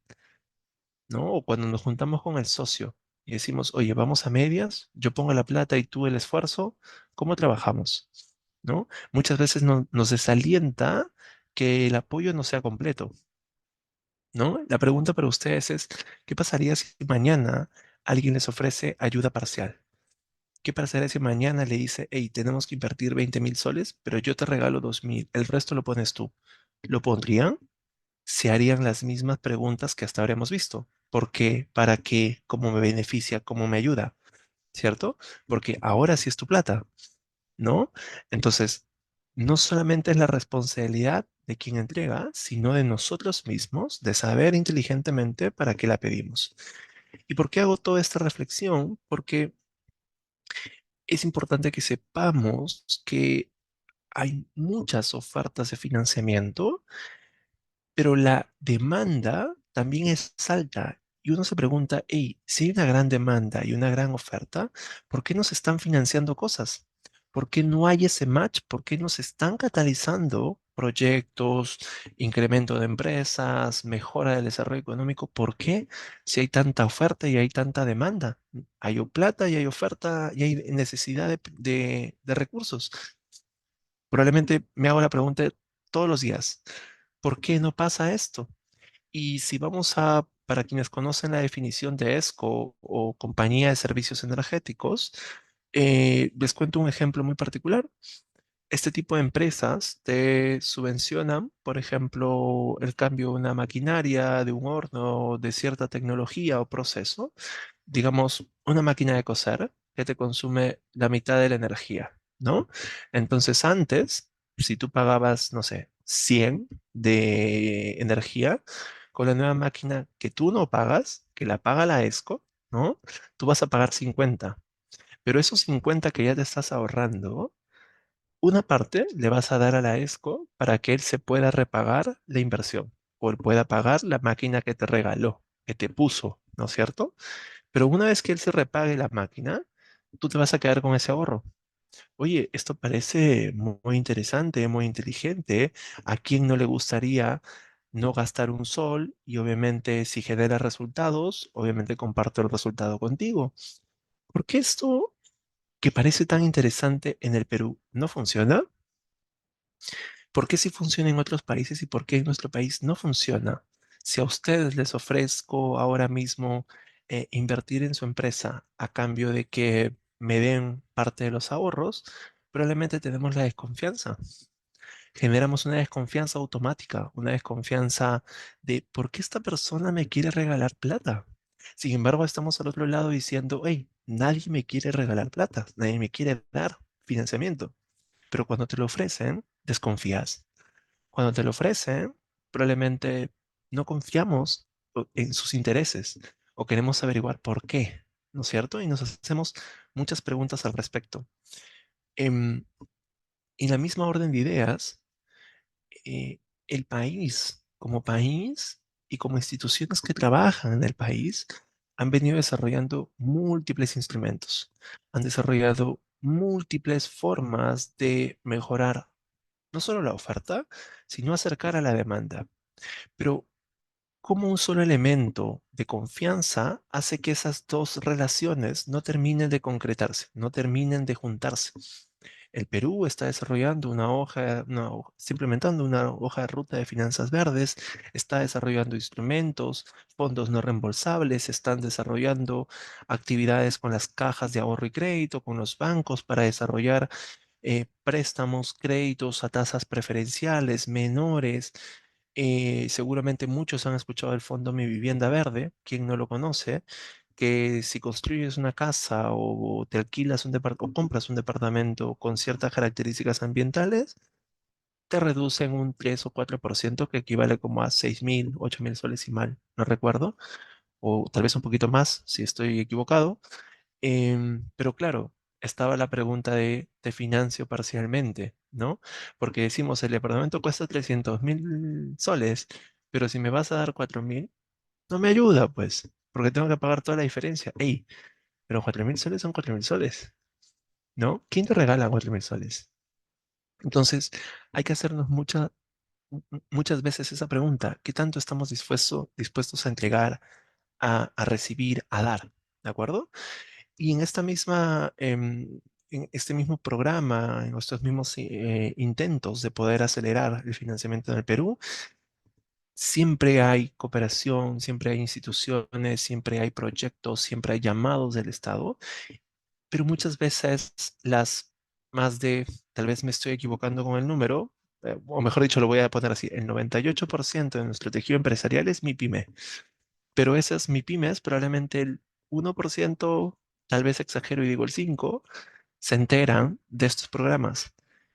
¿no? O cuando nos juntamos con el socio y decimos, oye, vamos a medias, yo pongo la plata y tú el esfuerzo, ¿cómo trabajamos? ¿No? Muchas veces nos desalienta que el apoyo no sea completo, ¿no? La pregunta para ustedes es, ¿qué pasaría si mañana alguien les ofrece ayuda parcial? ¿Qué pasaría si mañana le dice, hey, tenemos que invertir 20.000 soles, pero yo te regalo 2.000, el resto lo pones tú? ¿Lo pondrían? Se harían las mismas preguntas que hasta ahora hemos visto. ¿Por qué? ¿Para qué? ¿Cómo me beneficia? ¿Cómo me ayuda? ¿Cierto? Porque ahora sí es tu plata, ¿no? Entonces, no solamente es la responsabilidad de quien entrega, sino de nosotros mismos, de saber inteligentemente para qué la pedimos. ¿Y por qué hago toda esta reflexión? Porque es importante que sepamos que hay muchas ofertas de financiamiento, pero la demanda también es alta. Y uno se pregunta, hey, si hay una gran demanda y una gran oferta, ¿por qué no se están financiando cosas? ¿Por qué no hay ese match? ¿Por qué no se están catalizando proyectos, incremento de empresas, mejora del desarrollo económico? ¿Por qué si hay tanta oferta y hay tanta demanda? Hay plata y hay oferta y hay necesidad de recursos. Probablemente me hago la pregunta todos los días, ¿por qué no pasa esto? Y si vamos a, para quienes conocen la definición de ESCO o compañía de servicios energéticos, les cuento un ejemplo muy particular. Este tipo de empresas te subvencionan, por ejemplo, el cambio de una maquinaria, de un horno, de cierta tecnología o proceso, digamos, una máquina de coser que te consume la mitad de la energía, ¿no? Entonces antes, si tú pagabas, no sé, 100 de energía, con la nueva máquina que tú no pagas, que la paga la ESCO, ¿no? Tú vas a pagar 50, pero esos 50 que ya te estás ahorrando, una parte le vas a dar a la ESCO para que él se pueda repagar la inversión o él pueda pagar la máquina que te regaló, que te puso, ¿no es cierto? Pero una vez que él se repague la máquina, tú te vas a quedar con ese ahorro. Oye, esto parece muy interesante, muy inteligente. ¿A quién no le gustaría no gastar un sol? Y obviamente si genera resultados, obviamente comparto el resultado contigo. ¿Por qué esto que parece tan interesante en el Perú no funciona? ¿Por qué sí funciona en otros países y por qué en nuestro país no funciona? Si a ustedes les ofrezco ahora mismo invertir en su empresa a cambio de que me den parte de los ahorros, probablemente tenemos la desconfianza. Generamos una desconfianza automática, una desconfianza de ¿por qué esta persona me quiere regalar plata? Sin embargo, estamos al otro lado diciendo, hey, nadie me quiere regalar plata, nadie me quiere dar financiamiento. Pero cuando te lo ofrecen, desconfías. Cuando te lo ofrecen, probablemente no confiamos en sus intereses o queremos averiguar por qué, ¿no es cierto? Y nos hacemos muchas preguntas al respecto. En, en la misma orden de ideas, el país y como instituciones que trabajan en el país, han venido desarrollando múltiples instrumentos, han desarrollado múltiples formas de mejorar no solo la oferta, sino acercar a la demanda. Pero, ¿cómo un solo elemento de confianza hace que esas dos relaciones no terminen de concretarse, no terminen de juntarse? El Perú está desarrollando está implementando una hoja de ruta de finanzas verdes, está desarrollando instrumentos, fondos no reembolsables, están desarrollando actividades con las cajas de ahorro y crédito, con los bancos para desarrollar préstamos, créditos a tasas preferenciales menores. Seguramente muchos han escuchado el fondo Mi Vivienda Verde, quien no lo conoce, que si construyes una casa o te alquilas o compras un departamento con ciertas características ambientales, te reducen un 3 o 4% que equivale como a 6.000, 8.000 soles si mal, no recuerdo, o tal vez un poquito más si estoy equivocado. Pero claro, estaba la pregunta de ¿te financio parcialmente? ¿No? Porque decimos, el departamento cuesta 300.000 soles, pero si me vas a dar 4.000, no me ayuda, pues, porque tengo que pagar toda la diferencia. Ey, pero 4.000 soles son 4.000 soles, ¿no? ¿Quién te regala 4.000 soles? Entonces, hay que hacernos muchas veces esa pregunta, ¿qué tanto estamos dispuestos a entregar, a recibir, a dar? ¿De acuerdo? Y en en este mismo programa, en estos mismos intentos de poder acelerar el financiamiento en el Perú, siempre hay cooperación, siempre hay instituciones, siempre hay proyectos, siempre hay llamados del Estado, pero muchas veces las más de, tal vez me estoy equivocando con el número, o mejor dicho, lo voy a poner así, el 98% de nuestro tejido empresarial es MIPYME, pero esas MIPYMES, probablemente el 1%, tal vez exagero y digo el 5%, se enteran de estos programas.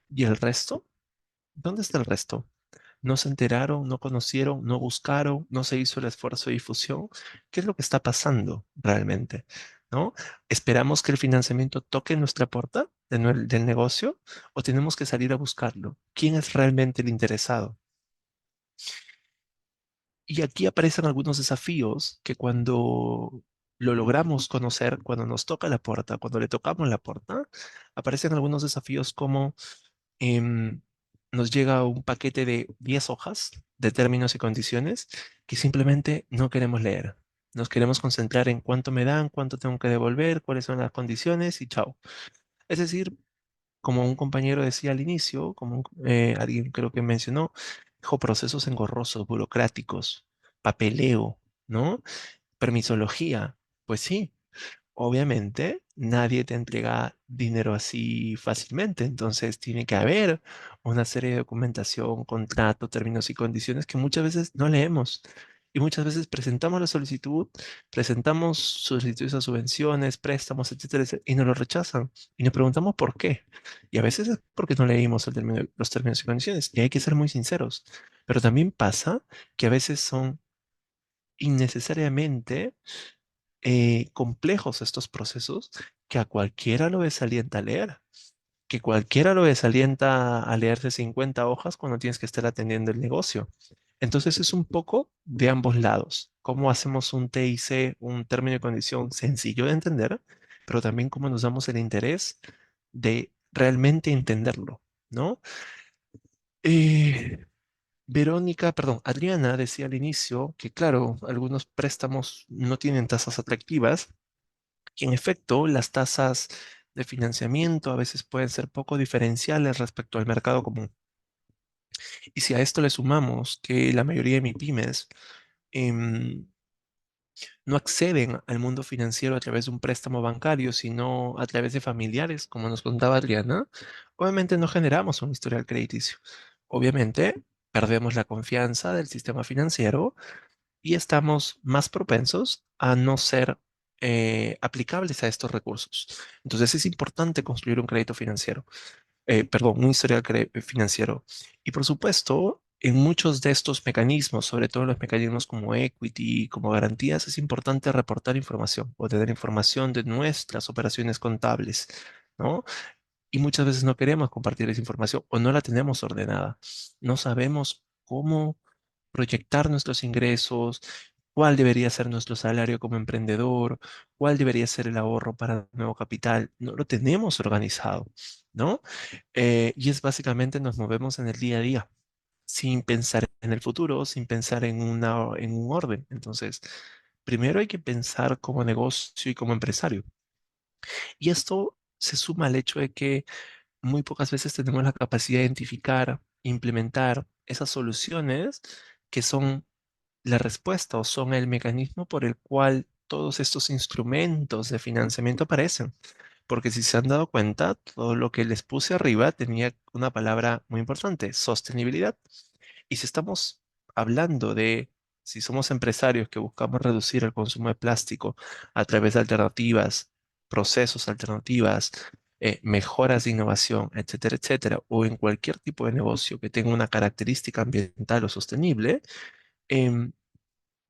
¿Y el resto? ¿Dónde está el resto? ¿No se enteraron, no conocieron, no buscaron, no se hizo el esfuerzo de difusión? ¿Qué es lo que está pasando realmente? ¿No? ¿Esperamos que el financiamiento toque nuestra puerta del negocio o tenemos que salir a buscarlo? ¿Quién es realmente el interesado? Y aquí aparecen algunos desafíos que cuando lo logramos conocer, cuando nos toca la puerta, cuando le tocamos la puerta, aparecen algunos desafíos como em, nos llega un paquete de 10 hojas de términos y condiciones que simplemente no queremos leer. Nos queremos concentrar en cuánto me dan, cuánto tengo que devolver, cuáles son las condiciones y chao. Es decir, como un compañero decía al inicio, alguien creo que mencionó, dijo procesos engorrosos, burocráticos, papeleo, ¿no? Permisología. Pues sí, obviamente nadie te entrega dinero así fácilmente, entonces tiene que haber una serie de documentación, contrato, términos y condiciones que muchas veces no leemos. Y muchas veces presentamos la solicitud, presentamos solicitudes a subvenciones, préstamos, etcétera, etcétera, y nos lo rechazan. Y nos preguntamos por qué. Y a veces es porque no leímos los términos y condiciones. Y hay que ser muy sinceros. Pero también pasa que a veces son innecesariamente complejos estos procesos que a cualquiera lo desalienta a leer, que cualquiera lo desalienta a leerse 50 hojas cuando tienes que estar atendiendo el negocio. Entonces es un poco de ambos lados. Cómo hacemos un TIC, un término y condición sencillo de entender, pero también cómo nos damos el interés de realmente entenderlo, ¿no? Eh, Adriana decía al inicio que, claro, algunos préstamos no tienen tasas atractivas. Y en efecto, las tasas de financiamiento a veces pueden ser poco diferenciales respecto al mercado común. Y si a esto le sumamos que la mayoría de MIPYMES em, no acceden al mundo financiero a través de un préstamo bancario, sino a través de familiares, como nos contaba Adriana, obviamente no generamos un historial crediticio. Obviamente perdemos la confianza del sistema financiero y estamos más propensos a no ser aplicables a estos recursos. Entonces es importante construir un crédito financiero, perdón, un historial financiero. Y por supuesto, en muchos de estos mecanismos, sobre todo en los mecanismos como equity, como garantías, es importante reportar información o tener información de nuestras operaciones contables, ¿no? Y muchas veces no queremos compartir esa información o no la tenemos ordenada. No sabemos cómo proyectar nuestros ingresos, cuál debería ser nuestro salario como emprendedor, cuál debería ser el ahorro para nuevo capital. No lo tenemos organizado, ¿no? Y es básicamente nos movemos en el día a día, sin pensar en el futuro, sin pensar en un orden. Entonces, primero hay que pensar como negocio y como empresario. Y esto se suma al hecho de que muy pocas veces tenemos la capacidad de identificar, implementar esas soluciones que son la respuesta o son el mecanismo por el cual todos estos instrumentos de financiamiento aparecen. Porque si se han dado cuenta, todo lo que les puse arriba tenía una palabra muy importante, sostenibilidad. Y si estamos hablando de, si somos empresarios que buscamos reducir el consumo de plástico a través de alternativas, procesos alternativas, mejoras de innovación, etcétera, etcétera, o en cualquier tipo de negocio que tenga una característica ambiental o sostenible, em,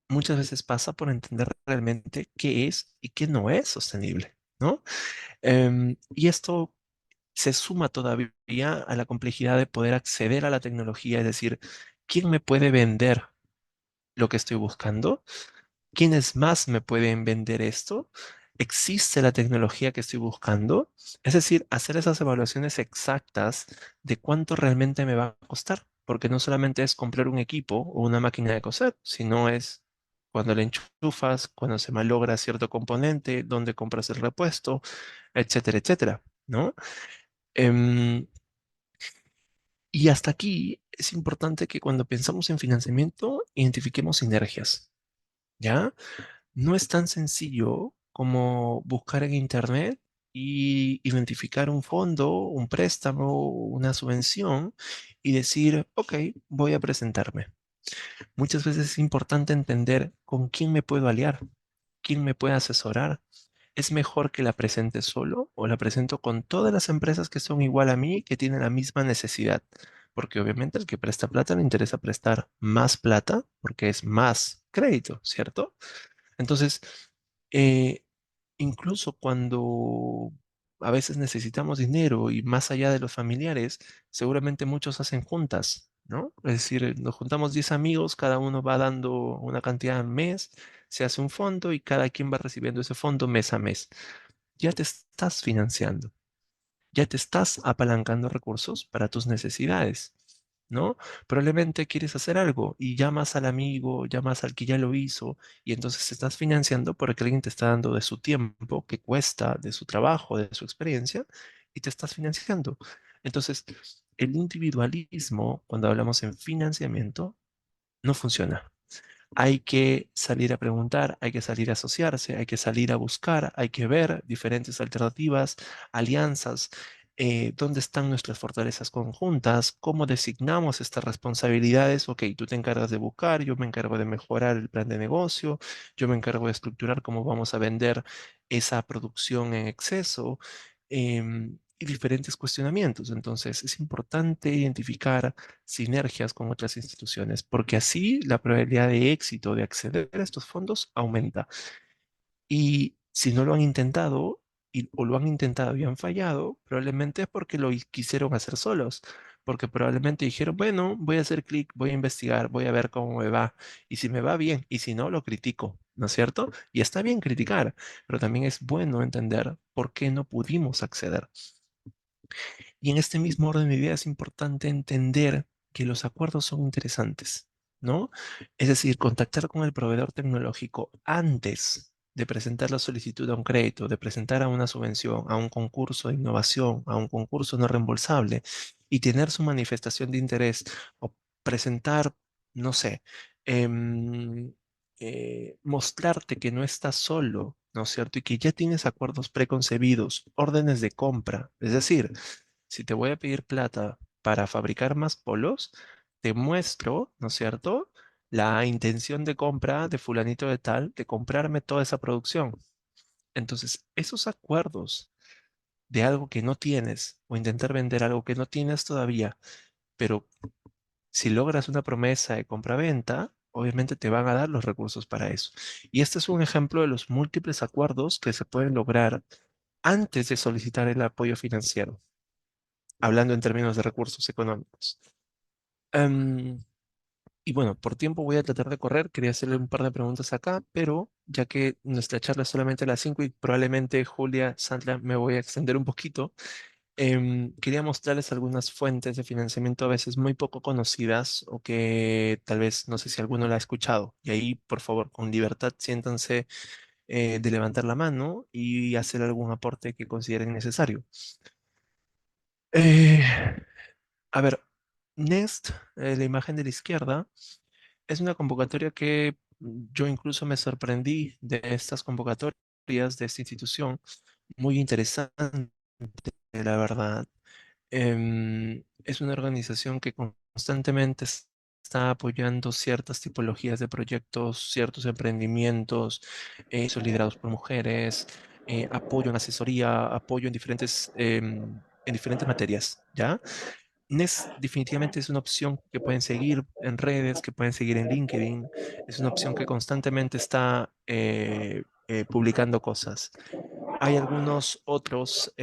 muchas veces pasa por entender realmente qué es y qué no es sostenible, ¿no? Y esto se suma todavía a la complejidad de poder acceder a la tecnología, es decir, ¿quién me puede vender lo que estoy buscando? ¿Quiénes más me pueden vender esto? ¿Existe la tecnología que estoy buscando? Es decir, hacer esas evaluaciones exactas de cuánto realmente me va a costar, porque no solamente es comprar un equipo o una máquina de coser, sino es cuando le enchufas, cuando se malogra cierto componente, dónde compras el repuesto, etcétera, etcétera, ¿no? Em, y hasta aquí es importante que cuando pensamos en financiamiento, identifiquemos sinergias, ¿ya? No es tan sencillo como buscar en internet y identificar un fondo, un préstamo, una subvención y decir, ok, voy a presentarme. Muchas veces es importante entender con quién me puedo aliar, quién me puede asesorar. ¿Es mejor que la presente solo o la presento con todas las empresas que son igual a mí, que tienen la misma necesidad? Porque obviamente el que presta plata le interesa prestar más plata porque es más crédito, ¿cierto? Entonces, eh, incluso cuando a veces necesitamos dinero y más allá de los familiares, seguramente muchos hacen juntas, ¿no? Es decir, nos juntamos 10 amigos, cada uno va dando una cantidad al mes, se hace un fondo y cada quien va recibiendo ese fondo mes a mes. Ya te estás financiando, ya te estás apalancando recursos para tus necesidades, ¿no? Probablemente quieres hacer algo y llamas al amigo, llamas al que ya lo hizo y entonces te estás financiando porque alguien te está dando de su tiempo, que cuesta, de su trabajo, de su experiencia, y te estás financiando. Entonces, el individualismo, cuando hablamos en financiamiento, no funciona. Hay que salir a preguntar, hay que salir a asociarse, hay que salir a buscar, hay que ver diferentes alternativas, alianzas, dónde están nuestras fortalezas conjuntas, cómo designamos estas responsabilidades. Ok, tú te encargas de buscar, yo me encargo de mejorar el plan de negocio, yo me encargo de estructurar cómo vamos a vender esa producción en exceso. Y diferentes cuestionamientos. Entonces, es importante identificar sinergias con otras instituciones, porque así la probabilidad de éxito de acceder a estos fondos aumenta. Y si no lo han intentado o lo han intentado y han fallado, probablemente es porque quisieron hacer solos, porque probablemente dijeron, bueno, voy a hacer clic, voy a investigar, voy a ver cómo me va, y si me va bien, y si no, lo critico, ¿no es cierto? Y está bien criticar, pero también es bueno entender por qué no pudimos acceder. Y en este mismo orden de ideas es importante entender que los acuerdos son interesantes, ¿no? Es decir, contactar con el proveedor tecnológico antes de presentar la solicitud a un crédito, de presentar a una subvención, a un concurso de innovación, a un concurso no reembolsable y tener su manifestación de interés o presentar, no sé, em, mostrarte que no estás solo, ¿no es cierto? Y que ya tienes acuerdos preconcebidos, órdenes de compra, es decir, si te voy a pedir plata para fabricar más polos, te muestro, ¿no es cierto?, la intención de compra de fulanito de tal, de comprarme toda esa producción. Entonces, esos acuerdos de algo que no tienes o intentar vender algo que no tienes todavía, pero si logras una promesa de compra-venta, obviamente te van a dar los recursos para eso. Y este es un ejemplo de los múltiples acuerdos que se pueden lograr antes de solicitar el apoyo financiero, hablando en términos de recursos económicos. Em, y bueno, por tiempo voy a tratar de correr. Quería hacerle un par de preguntas acá, pero ya que nuestra charla es solamente a las 5 y probablemente Julia, Sandra, me voy a extender un poquito, quería mostrarles algunas fuentes de financiamiento a veces muy poco conocidas o que tal vez no sé si alguno la ha escuchado. Y ahí, por favor, con libertad, siéntanse de levantar la mano y hacer algún aporte que consideren necesario. Eh, A ver, Next, la imagen de la izquierda, es una convocatoria que yo incluso me sorprendí de estas convocatorias de esta institución. Muy interesante, la verdad. Es una organización que constantemente está apoyando ciertas tipologías de proyectos, ciertos emprendimientos, son liderados por mujeres, apoyo en asesoría, apoyo en diferentes materias, ¿ya? Nes definitivamente es una opción que pueden seguir en redes, que pueden seguir en LinkedIn. Es una opción que constantemente está publicando cosas. Hay algunos otros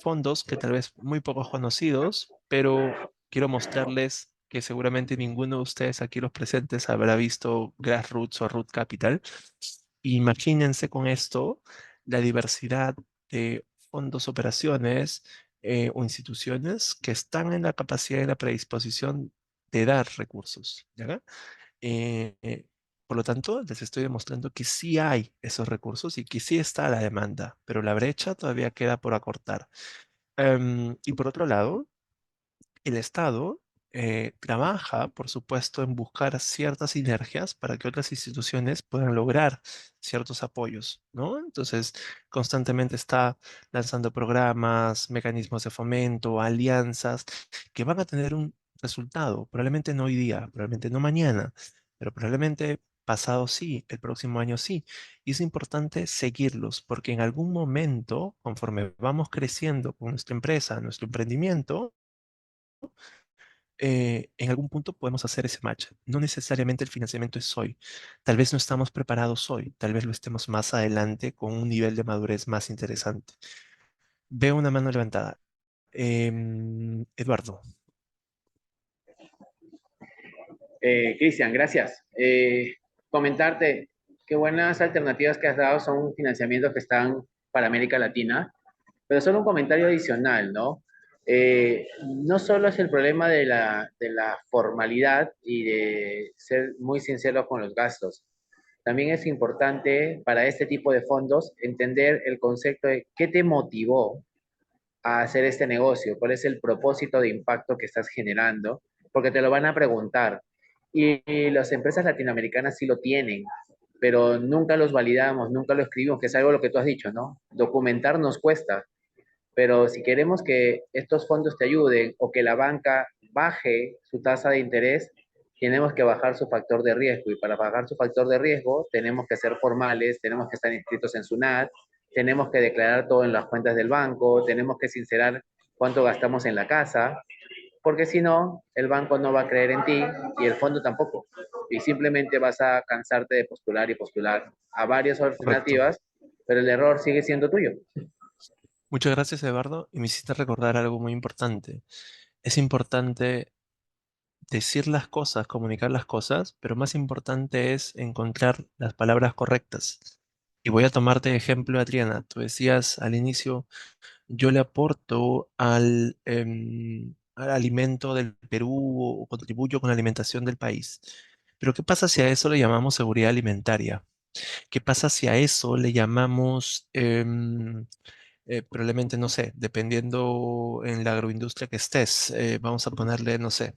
fondos que tal vez muy pocos conocidos, pero quiero mostrarles que seguramente ninguno de ustedes aquí los presentes habrá visto Grassroots o Root Capital. Imagínense con esto la diversidad de fondos, operaciones o instituciones que están en la capacidad y la predisposición de dar recursos, ¿ya? Eh, eh, por lo tanto, les estoy demostrando que sí hay esos recursos y que sí está la demanda, pero la brecha todavía queda por acortar. Y por otro lado, el Estado trabaja, por supuesto, en buscar ciertas sinergias para que otras instituciones puedan lograr ciertos apoyos, ¿no? Entonces, constantemente está lanzando programas, mecanismos de fomento, alianzas que van a tener un resultado, probablemente no hoy día, probablemente no mañana, pero probablemente pasado sí, el próximo año sí. Y es importante seguirlos porque en algún momento, conforme vamos creciendo con nuestra empresa, nuestro emprendimiento, en algún punto podemos hacer ese match. No necesariamente el financiamiento es hoy. Tal vez no estamos preparados hoy, tal vez lo estemos más adelante con un nivel de madurez más interesante. Veo una mano levantada. Eduardo. Cristian, gracias. Comentarte qué buenas alternativas que has dado son financiamientos que están para América Latina, pero solo un comentario adicional, ¿no? No solo es el problema de la formalidad y de ser muy sincero con los gastos. También es importante para este tipo de fondos entender el concepto de qué te motivó a hacer este negocio, cuál es el propósito de impacto que estás generando, porque te lo van a preguntar. Y las empresas latinoamericanas sí lo tienen, pero nunca los validamos, nunca lo escribimos, que es algo lo que tú has dicho, ¿no? Documentar nos cuesta, pero si queremos que estos fondos te ayuden o que la banca baje su tasa de interés, tenemos que bajar su factor de riesgo. Y para bajar su factor de riesgo, tenemos que ser formales, tenemos que estar inscritos en SUNAT, tenemos que declarar todo en las cuentas del banco, tenemos que sincerar cuánto gastamos en la casa, porque si no, el banco no va a creer en ti y el fondo tampoco. Y simplemente vas a cansarte de postular y postular a varias Correcto. alternativas, pero el error sigue siendo tuyo. Muchas gracias, Eduardo. Y me hiciste recordar algo muy importante. Es importante decir las cosas, comunicar las cosas, pero más importante es encontrar las palabras correctas. Y voy a tomarte de ejemplo, Adriana. Tú decías al inicio, yo le aporto al alimento del Perú o contribuyo con la alimentación del país. Pero ¿qué pasa si a eso le llamamos seguridad alimentaria? ¿Qué pasa si a eso le llamamos, probablemente, no sé, dependiendo en la agroindustria que estés, vamos a ponerle, no sé,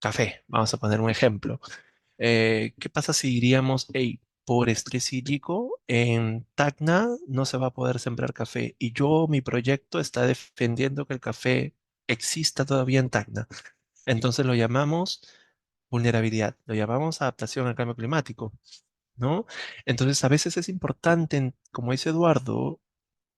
café, vamos a poner un ejemplo. ¿Qué pasa si diríamos, hey, por estrés hídrico, en Tacna no se va a poder sembrar café y yo, mi proyecto está defendiendo que el café exista todavía en Tacna? Entonces lo llamamos vulnerabilidad, lo llamamos adaptación al cambio climático, ¿no? Entonces a veces es importante, como dice Eduardo,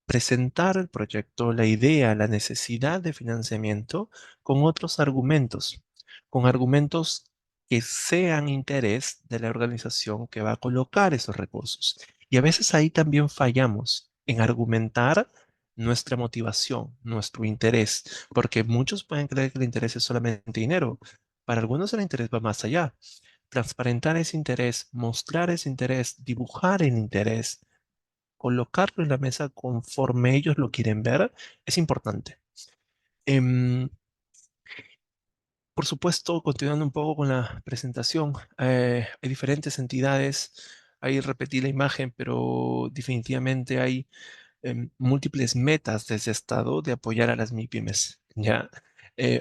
presentar el proyecto, la idea, la necesidad de financiamiento con otros argumentos, con argumentos que sean interés de la organización que va a colocar esos recursos. Y a veces ahí también fallamos en argumentar nuestra motivación, nuestro interés, porque muchos pueden creer que el interés es solamente dinero. Para algunos el interés va más allá. Transparentar ese interés, mostrar ese interés, dibujar el interés, colocarlo en la mesa conforme ellos lo quieren ver, es importante. Em, por supuesto, continuando un poco con la presentación, hay diferentes entidades, ahí repetí la imagen, pero definitivamente hay múltiples metas de ese estado de apoyar a las MIPYMES. ¿Ya?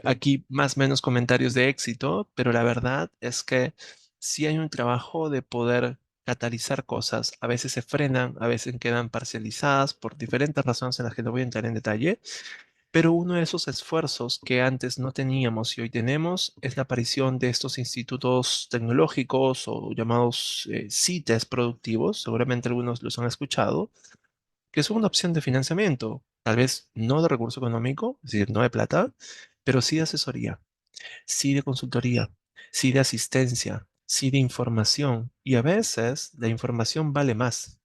Aquí más o menos comentarios de éxito, pero la verdad es que sí hay un trabajo de poder catalizar cosas. A veces se frenan, a veces quedan parcializadas por diferentes razones en las que no voy a entrar en detalle, pero uno de esos esfuerzos que antes no teníamos y hoy tenemos es la aparición de estos institutos tecnológicos o llamados CITES productivos. Seguramente algunos los han escuchado, que es una opción de financiamiento, tal vez no de recurso económico, es decir, no de plata, pero sí de asesoría, sí de consultoría, sí de asistencia, sí de información, y a veces la información vale más.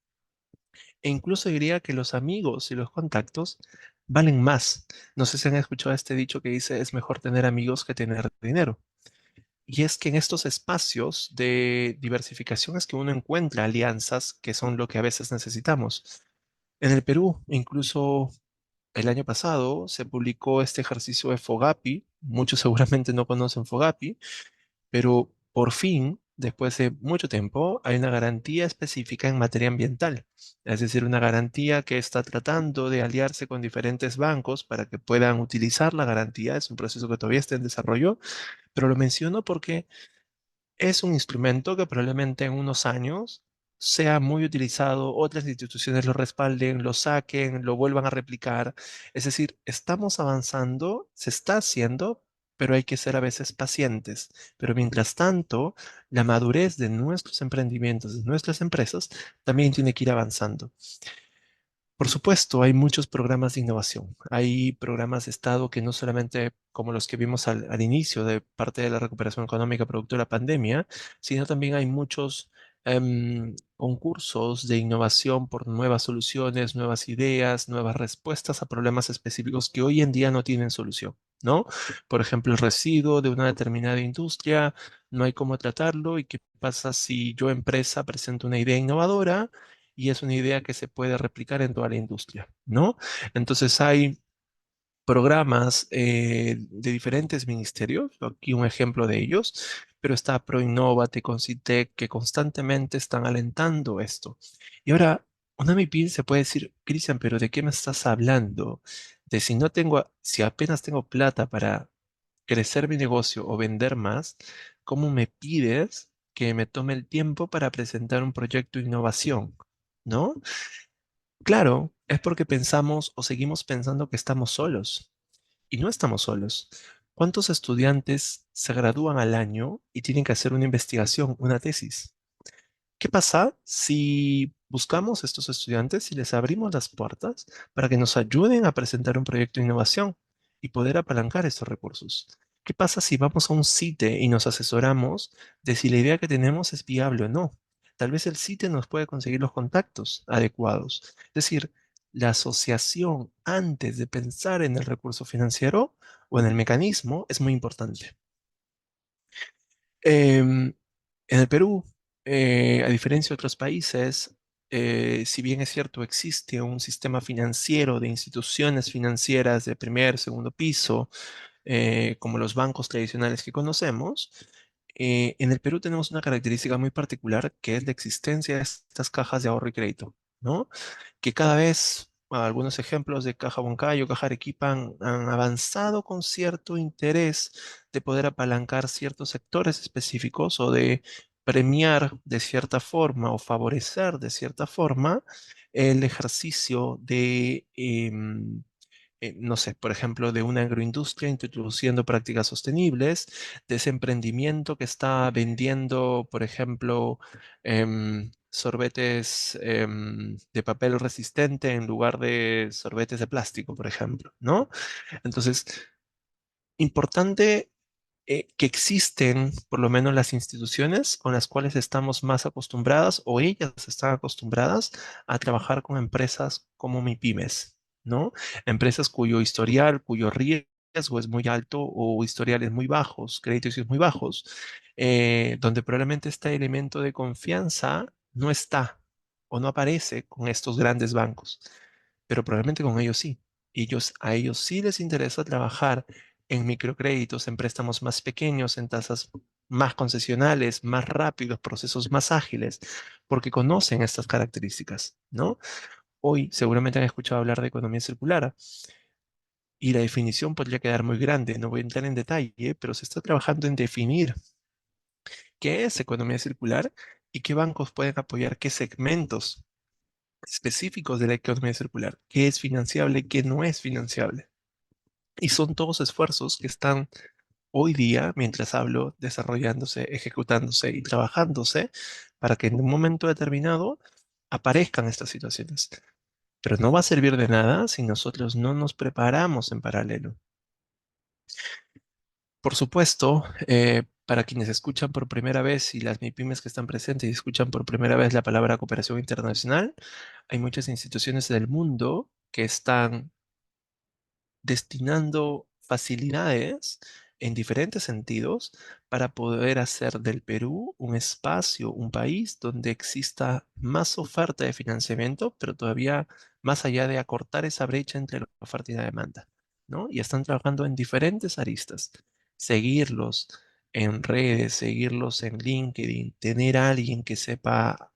E incluso diría que los amigos y los contactos valen más. No sé si han escuchado este dicho que dice, es mejor tener amigos que tener dinero. Y es que en estos espacios de diversificación es que uno encuentra alianzas que son lo que a veces necesitamos. En el Perú, incluso el año pasado, se publicó este ejercicio de Fogapi. Muchos seguramente no conocen Fogapi, pero por fin, después de mucho tiempo, hay una garantía específica en materia ambiental. Es decir, una garantía que está tratando de aliarse con diferentes bancos para que puedan utilizar la garantía. Es un proceso que todavía está en desarrollo, pero lo menciono porque es un instrumento que probablemente en unos años sea muy utilizado, otras instituciones lo respalden, lo saquen, lo vuelvan a replicar. Es decir, estamos avanzando, se está haciendo, pero hay que ser a veces pacientes. Pero mientras tanto, la madurez de nuestros emprendimientos, de nuestras empresas, también tiene que ir avanzando. Por supuesto, hay muchos programas de innovación. Hay programas de Estado que no solamente como los que vimos al inicio de parte de la recuperación económica producto de la pandemia, sino también hay muchos concursos de innovación por nuevas soluciones, nuevas ideas, nuevas respuestas a problemas específicos que hoy en día no tienen solución. ¿no? Por ejemplo, el residuo de una determinada industria, no hay cómo tratarlo y qué pasa si yo, empresa, presento una idea innovadora y es una idea que se puede replicar en toda la industria, ¿no? Entonces hay programas de diferentes ministerios, aquí un ejemplo de ellos, pero está ProInnovate, Concitec, que constantemente están alentando esto. Y ahora, una MIPYME se puede decir, Cristian, pero ¿de qué me estás hablando? De si no tengo, si apenas tengo plata para crecer mi negocio o vender más, ¿cómo me pides que me tome el tiempo para presentar un proyecto de innovación? ¿No? Claro, es porque pensamos o seguimos pensando que estamos solos. Y no estamos solos. ¿Cuántos estudiantes se gradúan al año y tienen que hacer una investigación, una tesis? ¿Qué pasa si buscamos a estos estudiantes y les abrimos las puertas para que nos ayuden a presentar un proyecto de innovación y poder apalancar estos recursos? ¿Qué pasa si vamos a un CITE y nos asesoramos de si la idea que tenemos es viable o no? Tal vez el CITE nos puede conseguir los contactos adecuados. Es decir, la asociación antes de pensar en el recurso financiero o en el mecanismo es muy importante. En el Perú, a diferencia de otros países, si bien es cierto, existe un sistema financiero de instituciones financieras de primer, segundo piso, como los bancos tradicionales que conocemos, en el Perú tenemos una característica muy particular que es la existencia de estas cajas de ahorro y crédito, ¿no? Que cada vez, algunos ejemplos de Caja Huancayo, Caja Arequipa han avanzado con cierto interés de poder apalancar ciertos sectores específicos o de premiar de cierta forma o favorecer de cierta forma el ejercicio de, no sé, por ejemplo, de una agroindustria introduciendo prácticas sostenibles, de ese emprendimiento que está vendiendo, por ejemplo, sorbetes de papel resistente en lugar de sorbetes de plástico, por ejemplo, ¿no? Entonces, importante que existen por lo menos las instituciones con las cuales estamos más acostumbradas o ellas están acostumbradas a trabajar con empresas como MIPYMES, ¿no? Empresas cuyo historial, cuyo riesgo es muy alto o historiales muy bajos, créditos muy bajos, donde probablemente este elemento de confianza no está o no aparece con estos grandes bancos, pero probablemente con ellos sí. A ellos sí les interesa trabajar en microcréditos, en préstamos más pequeños, en tasas más concesionales, más rápidos, procesos más ágiles, porque conocen estas características, ¿no? Hoy seguramente han escuchado hablar de economía circular y la definición podría quedar muy grande, no voy a entrar en detalle, pero se está trabajando en definir qué es economía circular y qué bancos pueden apoyar qué segmentos específicos de la economía circular, qué es financiable, qué no es financiable. Y son todos esfuerzos que están hoy día, mientras hablo, desarrollándose, ejecutándose y trabajándose para que en un momento determinado aparezcan estas situaciones. Pero no va a servir de nada si nosotros no nos preparamos en paralelo. Por supuesto, para quienes escuchan por primera vez y las MIPYMES que están presentes y escuchan por primera vez la palabra cooperación internacional, hay muchas instituciones del mundo que están destinando facilidades en diferentes sentidos para poder hacer del Perú un espacio, un país donde exista más oferta de financiamiento, pero todavía más allá de acortar esa brecha entre la oferta y la demanda, ¿no? Y están trabajando en diferentes aristas. Seguirlos en redes, seguirlos en LinkedIn, tener a alguien que sepa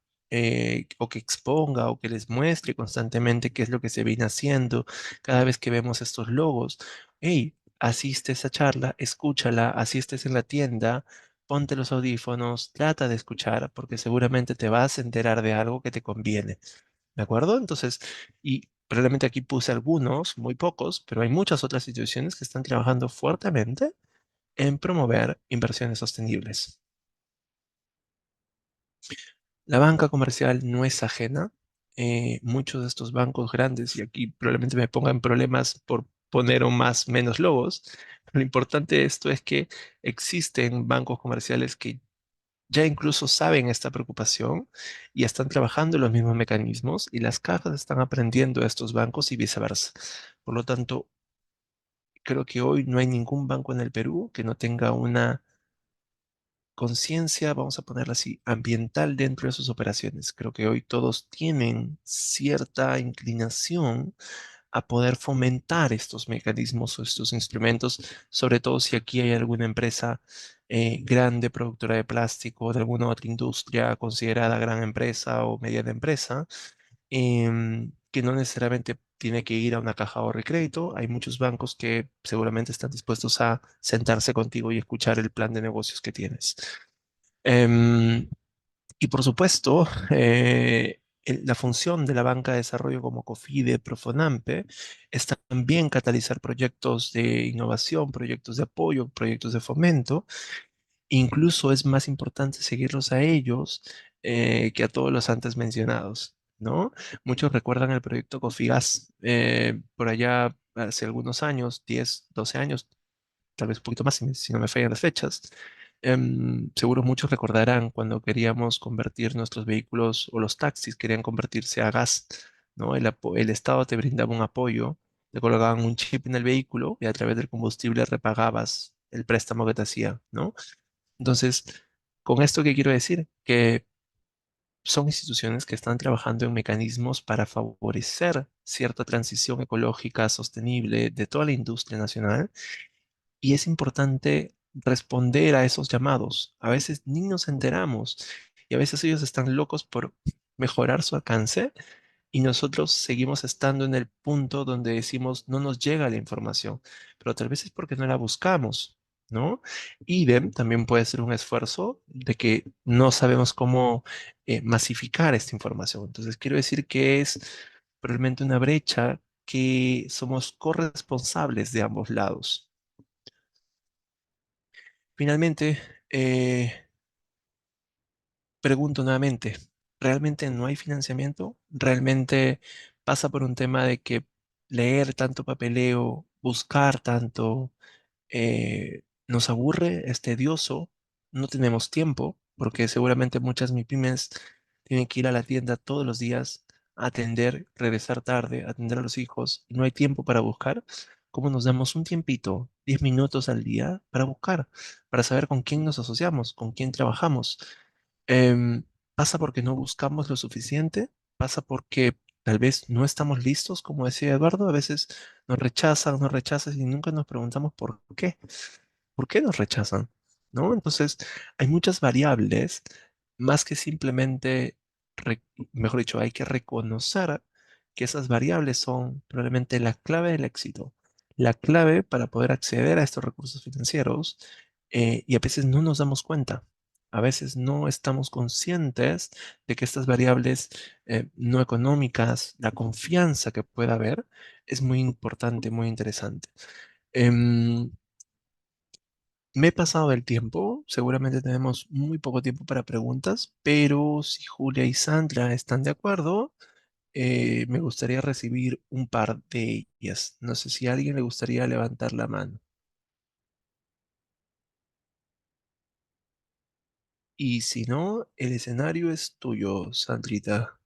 o que exponga o que les muestre constantemente qué es lo que se viene haciendo cada vez que vemos estos logos. Hey, asiste a esa charla, escúchala, asistes en la tienda, ponte los audífonos, trata de escuchar, porque seguramente te vas a enterar de algo que te conviene. ¿De acuerdo? Entonces, y probablemente aquí puse algunos, muy pocos, pero hay muchas otras instituciones que están trabajando fuertemente en promover inversiones sostenibles. La banca comercial no es ajena. Muchos de estos bancos grandes, y aquí probablemente me pongan problemas por poner o más menos logos, pero lo importante de esto es que existen bancos comerciales que ya incluso saben esta preocupación y están trabajando en los mismos mecanismos y las cajas están aprendiendo de estos bancos y viceversa. Por lo tanto, creo que hoy no hay ningún banco en el Perú que no tenga una conciencia, vamos a ponerla así, ambiental dentro de sus operaciones. Creo que hoy todos tienen cierta inclinación a poder fomentar estos mecanismos o estos instrumentos, sobre todo si aquí hay alguna empresa grande, productora de plástico, de alguna otra industria considerada gran empresa o mediana empresa, que no necesariamente tiene que ir a una caja de ahorro y crédito. Hay muchos bancos que seguramente están dispuestos a sentarse contigo y escuchar el plan de negocios que tienes. Em, y por supuesto, la función de la banca de desarrollo como COFIDE, Profonampe, es también catalizar proyectos de innovación, proyectos de apoyo, proyectos de fomento. Incluso es más importante seguirlos a ellos que a todos los antes mencionados, ¿no? Muchos recuerdan el proyecto Cofigas por allá hace algunos años, 10, 12 años, tal vez un poquito más si no me fallan las fechas. Seguro muchos recordarán cuando queríamos convertir nuestros vehículos o los taxis querían convertirse a gas, ¿no? El Estado te brindaba un apoyo, te colocaban un chip en el vehículo y a través del combustible repagabas el préstamo que te hacía, ¿no? Entonces, con esto qué quiero decir, que son instituciones que están trabajando en mecanismos para favorecer cierta transición ecológica sostenible de toda la industria nacional y es importante responder a esos llamados. A veces ni nos enteramos y a veces ellos están locos por mejorar su alcance y nosotros seguimos estando en el punto donde decimos no nos llega la información, pero tal vez es porque no la buscamos, ¿no? IDEM también puede ser un esfuerzo de que no sabemos cómo masificar esta información. Entonces, quiero decir que es realmente una brecha que somos corresponsables de ambos lados. Finalmente, pregunto nuevamente, ¿realmente no hay financiamiento? ¿Realmente pasa por un tema de que leer tanto papeleo, buscar tanto, nos aburre, es tedioso, no tenemos tiempo, porque seguramente muchas MIPYMES tienen que ir a la tienda todos los días, atender, regresar tarde, atender a los hijos, y no hay tiempo para buscar? ¿Cómo nos damos un tiempito, 10 minutos al día, para buscar, para saber con quién nos asociamos, con quién trabajamos? Pasa porque no buscamos lo suficiente, pasa porque tal vez no estamos listos, como decía Eduardo, a veces nos rechazan y nunca nos preguntamos por qué. ¿Por qué nos rechazan? ¿No? Entonces, hay muchas variables, más que simplemente, mejor dicho, hay que reconocer que esas variables son probablemente la clave del éxito, la clave para poder acceder a estos recursos financieros, y a veces no nos damos cuenta. A veces no estamos conscientes de que estas variables no económicas, la confianza que pueda haber, es muy importante, muy interesante. Em, Me he pasado del tiempo, seguramente tenemos muy poco tiempo para preguntas, pero si Julia y Sandra están de acuerdo, me gustaría recibir un par de ellas. No sé si a alguien le gustaría levantar la mano. Y si no, el escenario es tuyo, Sandrita.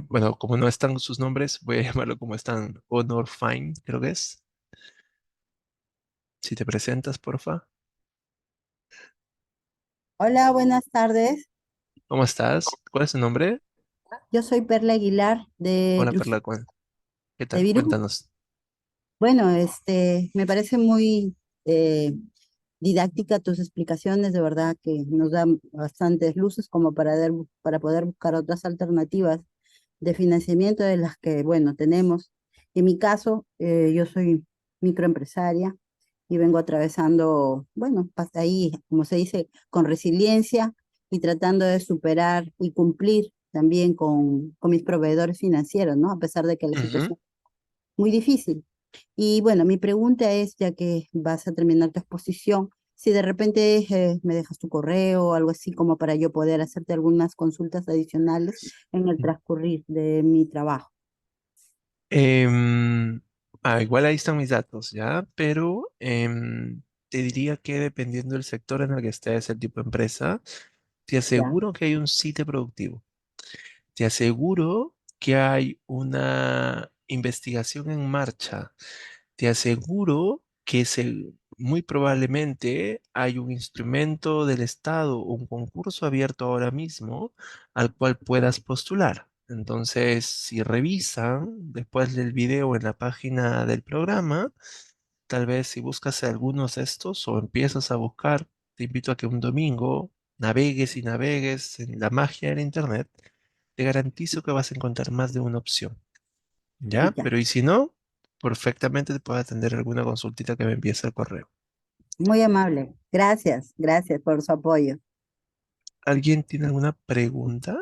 Bueno, como no están sus nombres, voy a llamarlo como están. Honor Fine, creo que es. Si te presentas, porfa. Hola, buenas tardes. ¿Cómo estás? ¿Cuál es tu nombre? Yo soy Perla Aguilar de Hola, Trujillo, Perla. ¿Qué de tal? Virú. Cuéntanos. Bueno, me parece muy didáctica tus explicaciones, de verdad que nos dan bastantes luces como para poder buscar otras alternativas de financiamiento de las que, bueno, tenemos. En mi caso, yo soy microempresaria y vengo atravesando, bueno, hasta ahí, como se dice, con resiliencia y tratando de superar y cumplir también con mis proveedores financieros, ¿no? A pesar de que la Ujú. situación es muy difícil. Y bueno, mi pregunta es, ya que vas a terminar tu exposición, si de repente me dejas tu correo o algo así como para yo poder hacerte algunas consultas adicionales en el transcurrir de mi trabajo. Em, Igual ahí están mis datos, ¿ya? Pero te diría que dependiendo del sector en el que estés, el tipo de empresa, te Ya, aseguro que hay un sitio productivo. Te aseguro que hay investigación en marcha. Te aseguro que muy probablemente hay un instrumento del Estado, un concurso abierto ahora mismo al cual puedas postular. Entonces, si revisan después del video en la página del programa, tal vez si buscas algunos de estos o empiezas a buscar, te invito a que un domingo navegues y navegues en la magia del Internet. Te garantizo que vas a encontrar más de una opción. ¿Ya? Ya, Pero y si no, perfectamente te puedo atender alguna consultita que me envíes al correo. muy amable. Gracias por su apoyo. ¿Alguien tiene alguna pregunta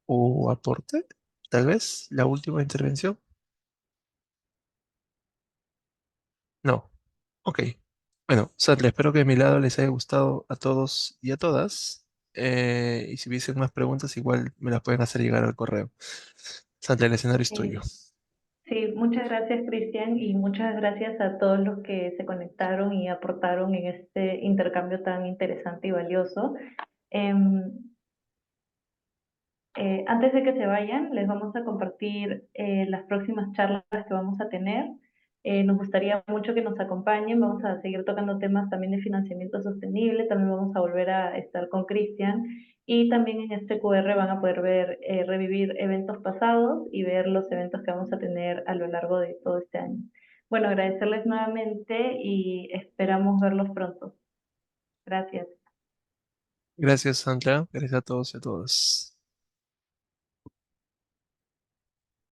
o aporte? Tal vez la última intervención. No. Ok. Bueno, Sadle, espero que de mi lado les haya gustado a todos y a todas. Y si hubiesen más preguntas, igual me las pueden hacer llegar al correo. Sadle, el escenario es tuyo. Eh, sí, muchas gracias, Cristian, y muchas gracias a todos los que se conectaron y aportaron en este intercambio tan interesante y valioso. Em, Antes de que se vayan, les vamos a compartir las próximas charlas que vamos a tener. Nos gustaría mucho que nos acompañen. Vamos a seguir tocando temas también de financiamiento sostenible. También vamos a volver a estar con Cristian. Y también en este QR van a poder ver, revivir eventos pasados y ver los eventos que vamos a tener a lo largo de todo este año. Bueno, agradecerles nuevamente y esperamos verlos pronto. Gracias. Gracias, Sandra. Gracias a todos y a todas.